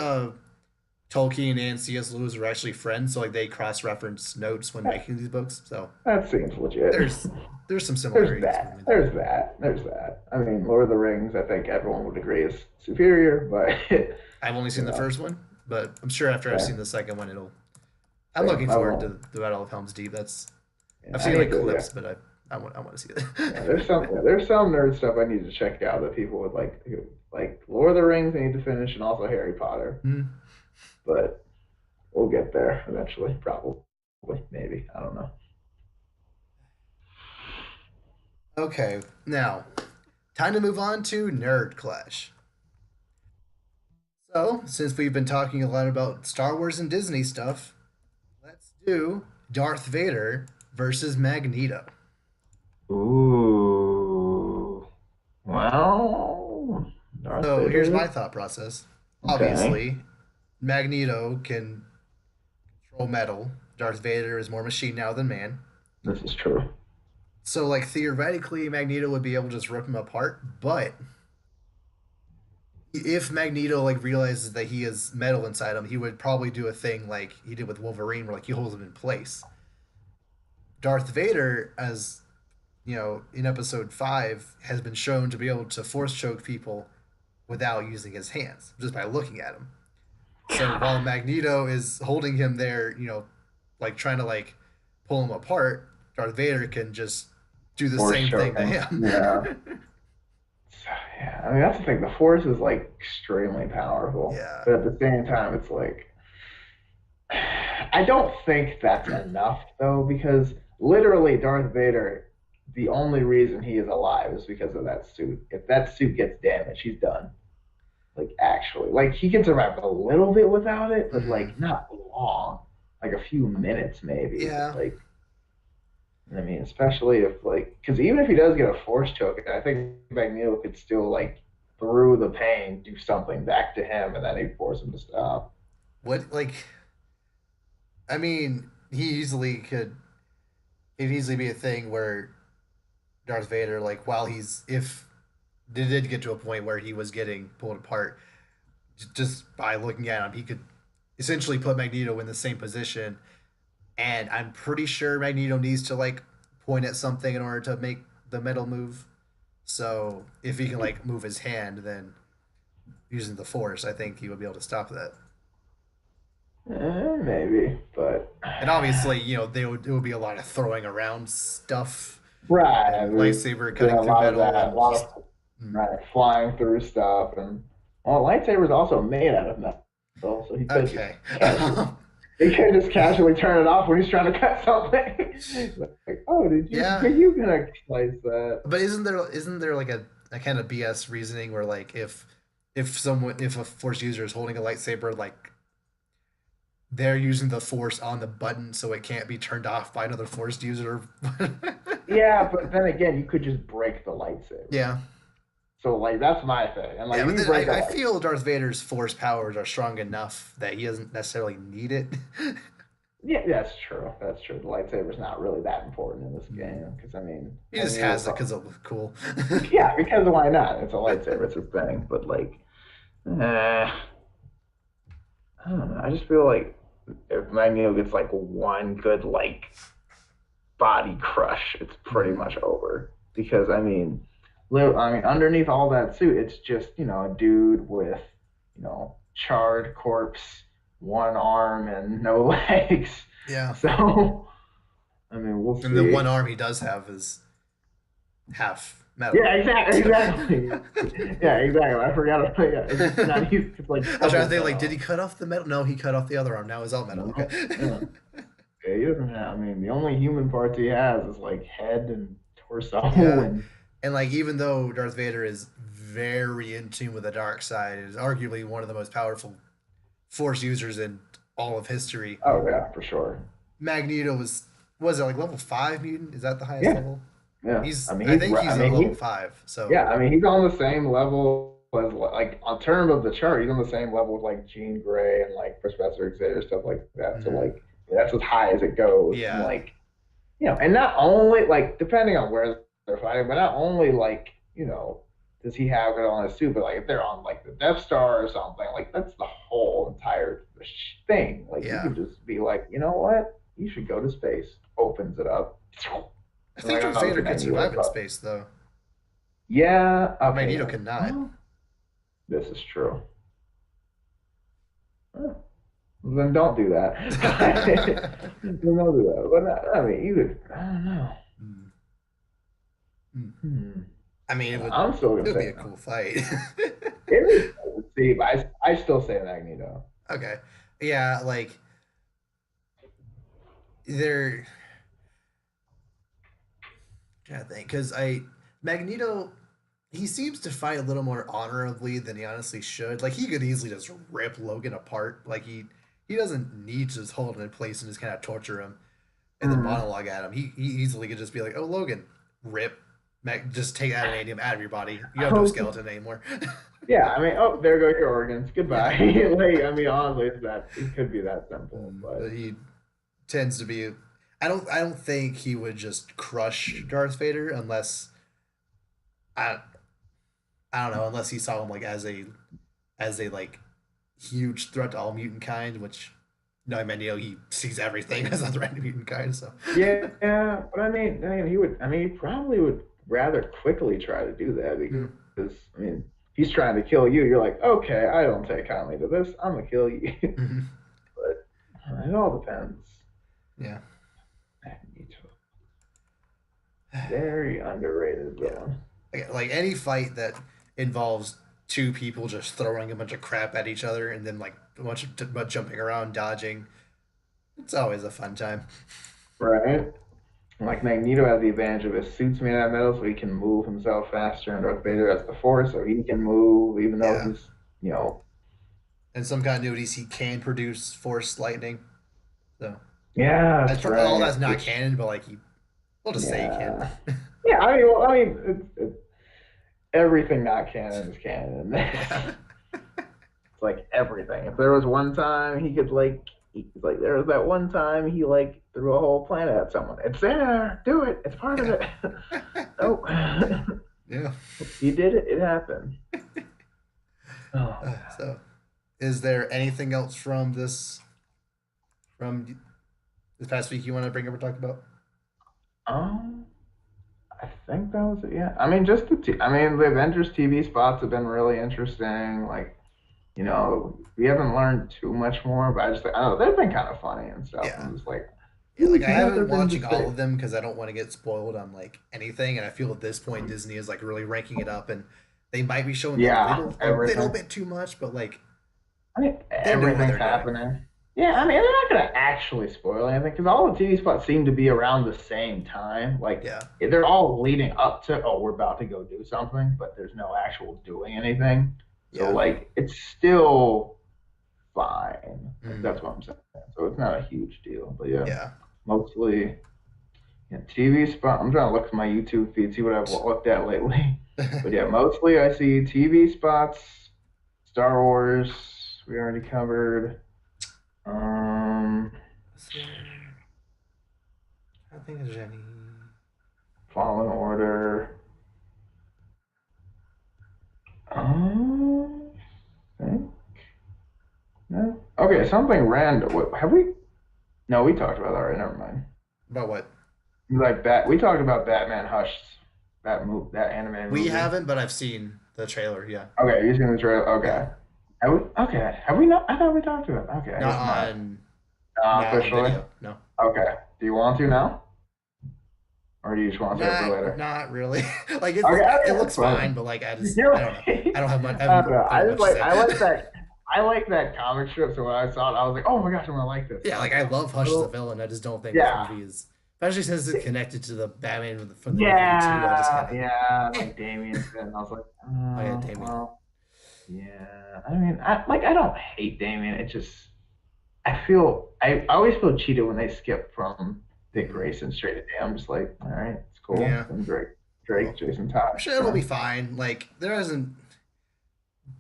Tolkien and C.S. Lewis were actually friends, so like they cross-reference notes when that, making these books. So that seems legit. there's there's some There's similarities that. between them. There's that. There's that. I mean, Lord of the Rings, I think everyone would agree is superior, but I've only you seen the know, first one, but I'm sure after I've seen same, the second one, it'll. I'm same. looking I forward won't. to the Battle of Helm's Deep. That's Yeah, I've I seen need like to. Yeah, clips, but I want to see yeah. it. There's some nerd stuff I need to check out that people would like Lord of the Rings. I need to finish, and also Harry Potter. Hmm. But we'll get there eventually, probably, maybe. I don't know. Okay, now time to move on to Nerd Clash. So, since we've been talking a lot about Star Wars and Disney stuff, let's do Darth Vader versus Magneto. Ooh. Well, Darth So, here's Vader. my thought process. Okay, Obviously, Magneto can control metal. Darth Vader is more machine now than man. this is true. So, like, theoretically, Magneto would be able to just rip him apart, but if Magneto like realizes that he has metal inside him, he would probably do a thing like he did with Wolverine, where like he holds him in place. Darth Vader, as in Episode 5, has been shown to be able to force choke people without using his hands, just by looking at him. So while Magneto is holding him there, like trying to like pull him apart, Darth Vader can just do the Force same thing to choking. him. Yeah. Yeah. I mean, that's the thing. The Force is like extremely powerful, Yeah. but at the same time, it's like I don't think that's enough though, because literally Darth Vader, the only reason he is alive is because of that suit. If that suit gets damaged, he's done. Like actually, like he can survive a little bit without it, but Mm-hmm. like not long, like a few minutes maybe. But Yeah. like I mean, especially if like, because even if he does get a force choke, I think Magneto could still like through the pain do something back to him, and then he'd force him to stop. What like I mean, he easily could. It'd easily be a thing where Darth Vader, like, while he's if they did get to a point where he was getting pulled apart, just by looking at him, he could essentially put Magneto in the same position. And I'm pretty sure Magneto needs to like point at something in order to make the metal move. So if he can like move his hand, then using the Force, I think he would be able to stop that. Maybe, but And obviously, it would be a lot of throwing around stuff right. I and mean, lightsaber doing cutting a through lot of metal that, a and lot just of mm. right flying through stuff, and well, lightsabers also made out of metal, so he could just Okay. casually he could just casually turn it off when he's trying to cut something. Like, oh, did you? Yeah, Are you gonna slice that? but isn't there like a kind of BS reasoning where like if a Force user is holding a lightsaber, like they're using the Force on the button so it can't be turned off by another Force user. Yeah, but then again, you could just break the lightsaber. Yeah. So like that's my thing, and like Yeah, if but you then break a I light, feel Darth Vader's Force powers are strong enough that he doesn't necessarily need it. yeah, that's true. That's true. The lightsaber's not really that important in this game because He I just mean, it has was it because it looks cool. yeah, because why not? It's a lightsaber. It's a thing. But like, I don't know. I just feel like if Magneto gets like one good like body crush, it's pretty Mhm. much over. Because I mean, underneath all that suit, it's just a dude with charred corpse, one arm and no legs. Yeah. So I mean, we'll And the see. one arm he does have is half metal. Yeah, exactly, So exactly. Yeah, exactly. I forgot. Yeah, it's not. It's like I was trying to double think, cut like, did off. he cut off the metal? No, he cut off the other arm. Now it's all metal. Okay. No, yeah. Yeah, he doesn't have. I mean, the only human parts he has is like head and torso, Yeah. and And like, even though Darth Vader is very in tune with the dark side, is arguably one of the most powerful Force users in all of history. oh yeah, for sure. Magneto was it like level 5 mutant? Is that the highest Yeah, level? yeah. He's I mean, I think he's at level 5. So yeah. I mean, he's on the same level as like on terms of the chart. He's on the same level with like Jean Grey and like Professor Xavier stuff like that. So mhm. like that's as high as it goes, and Yeah. like and not only like depending on where they're fighting, but not only like does he have it on his suit, but like if they're on like the Death Star or something, like that's the whole entire thing. Like you Yeah. can just be like, you know what, you should go to space. Opens it up. I And think like Darth Vader obviously could Magneto survive is in up. space though. Yeah. Okay. Magneto Yeah. cannot. Well, this is true. Well, then don't do that. Then don't do that. But I mean, you could. I don't know. Mm. Mm. Hmm. I mean, I'm still it gonna would be say a no. cool fight. It is. See, but I still say Magneto. Okay. Yeah, like they're trying to think because I Magneto he seems to fight a little more honorably than he honestly should. Like he could easily just rip Logan apart. Like he doesn't need to just hold him in place and just kind of torture him and then Mm. monologue at him. He easily could just be like, "Oh Logan, rip, just take adamantium out of your body. You have no Oh, skeleton anymore." yeah. I mean, oh, there go your organs. Yeah. Goodbye. Like, I mean, honestly, it could be that simple. But But he tends to be. I don't think he would just crush Darth Vader unless I I don't know unless he saw him like as a like huge threat to all mutant kind, which no, I mean he sees everything as a threat to mutant kind. So yeah, but he would. I mean, he probably would rather quickly try to do that mm, because I mean, he's trying to kill you. You're like, okay, I don't take kindly to this. I'm gonna kill you. mhm, But it all depends. yeah, Very underrated yeah. villain. Like any fight that involves two people just throwing a bunch of crap at each other and then like a bunch of jumping around, dodging. It's always a fun time. Right? Like Magneto has the advantage of his suit's made out of metal, so he can move himself faster, and Darth Vader has the Force, so he can move even though Yeah. he's, you know, In some continuities, he can produce force lightning. So yeah, that's that's all right. that's not Which, canon, but like we'll just say he can. yeah, yeah. It's everything not canon is canon. Yeah. It's like everything. If there was one time he could like he's like, there was that one time he like threw a whole planet at someone. It's there. Do it. It's part of Yeah. it. Nope. Yeah. He did it. It happened. Oh So, is there anything else from this past week you want to bring up or talk about? God. I think that was it. Yeah. I mean, just I mean, the Avengers TV spots have been really interesting. Like, we haven't learned too much more, but I don't know, they've been kind of funny and stuff. Yeah. I'm just like, Yeah, like I who's never haven't been to watching all space? of them because I don't want to get spoiled on like anything, and I feel at this point Disney is like really ranking it up, and they might be showing Yeah, a little everything. bit too much, but like I mean, they know what everything's they're doing. happening. Yeah, I mean, they're not gonna actually spoil anything because all the TV spots seem to be around the same time. Like, Yeah, they're all leading up to, oh, we're about to go do something, but there's no actual doing anything. So, yeah, like, it's still fine. Like, mm, that's what I'm saying. So it's not a huge deal. But yeah, yeah. mostly, yeah, TV spot. I'm trying to look at my YouTube feed, see what I've looked at lately. But yeah, mostly I see TV spots, Star Wars. We already covered. Um, I think it's Jenny. Fallen Order. Um, I think no. Okay, something random. What, have we? No, we talked about that already. Never mind. About what? Like that, we talked about Batman Hush, that move, that animated We movie. haven't, but I've seen the trailer. Yeah, Okay, you seen the trailer? yeah. Okay. Have we? Okay. Have we not? I thought we talked about it. Okay, I Not guess not. on not on Officially. video. No, Okay. Do you want to now, or do you just want to save it for later? not really. Like Okay, it okay, that's looks fine, fine. but like You're I don't know. right. I don't have much. I I haven't don't know. put in much to say. I like that. I like that comic strip. So when I saw it, I was like, oh my gosh, I'm gonna like this. Yeah, So I like was I like, love Hush as a oh, villain. I just don't think this yeah, movie is, especially since it's connected to the Batman from the new 52. I just kind yeah, of, yeah. eh. Like Damien's in. I was like, Oh yeah, oh, Damien. well, yeah. I mean, I don't hate Damien. It just I always feel cheated when they skip from Dick Hmm. Grayson straight to him. I'm just like, all right, it's cool. Yeah. And Drake, Well, Jason I'm Todd. sure it'll be fine. Like there hasn't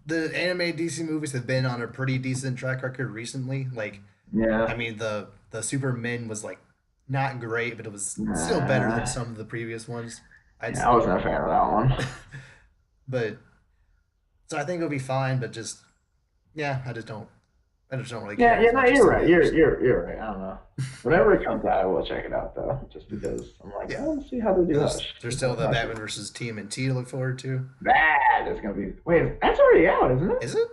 the anime DC movies have been on a pretty decent track record recently. Like I Yeah. mean the Superman was like not great, but it was still better than Nah. some of the previous ones. I'd Yeah, I wasn't a fan of that one. but so I think it'll be fine. But just yeah, I just don't really Yeah, care yeah, as no, much as you're some of right. the others. You're right. I don't know. Whenever it comes out, I will check it out though, just because I'm like, I Yeah. want to see how they do Hush. There's Just still like the Hush. Batman versus TMNT to look forward to. That is gonna be. Wait, that's already out, isn't it? Is it?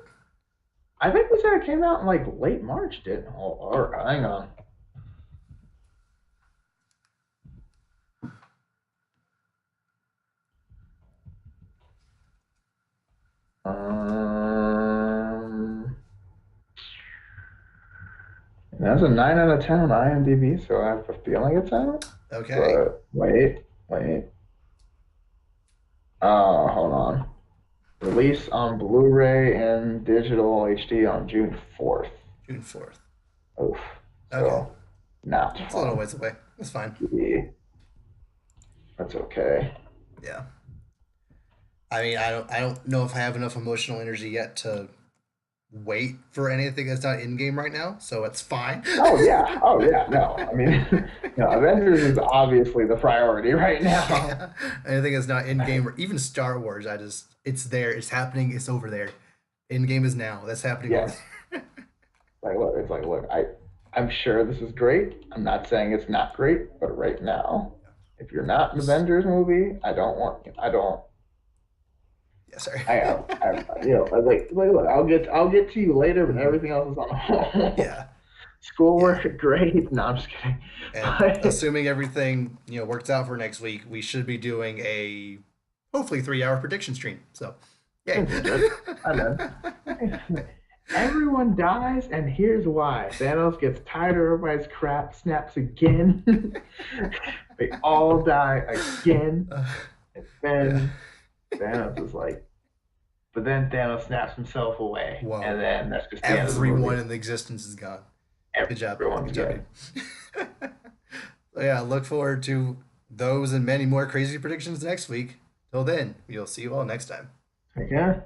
I think we said it came out in like late March, didn't? Or hang on. Um, that's a 9 out of 10 on IMDb, so I have a feeling it's out. Okay. But wait. Hold on. Release on Blu-ray and digital HD on June 4th. June 4th. Oof. Okay. So not It's a little fun. ways away. That's fine. Yeah, that's okay. Yeah. I mean, I don't know if I have enough emotional energy yet to wait for anything that's not in game right now, so it's fine. Oh yeah. Oh yeah. No, I mean, Avengers is obviously the priority right now. Yeah. Anything that's not in game or even Star Wars, it's there, it's happening, it's over there. In game is now. That's happening over Yes. there. Like look, it's like look, I'm sure this is great. I'm not saying it's not great, but right now, if you're not an Just Avengers movie, I don't want. I don't. yeah, sorry. Like look, I'll get to you later, but Mhm. everything else is on hold. Yeah. Yeah. Schoolwork, great. No, I'm just kidding. And But assuming everything, works out for next week, we should be doing a hopefully 3 hour prediction stream. So yay. good. I'm done. Everyone dies, and here's why. Thanos gets tired of everybody's crap, snaps again. They all die again. Uh, And yeah. then Thanos is like, but then Thanos snaps himself away. Whoa. And then that's just the end of the Everyone movie. in the existence is gone. Good job. Everyone's Good job, dead. dude. So yeah, look forward to those and many more crazy predictions next week. Till then, we'll see you all next time. Okay.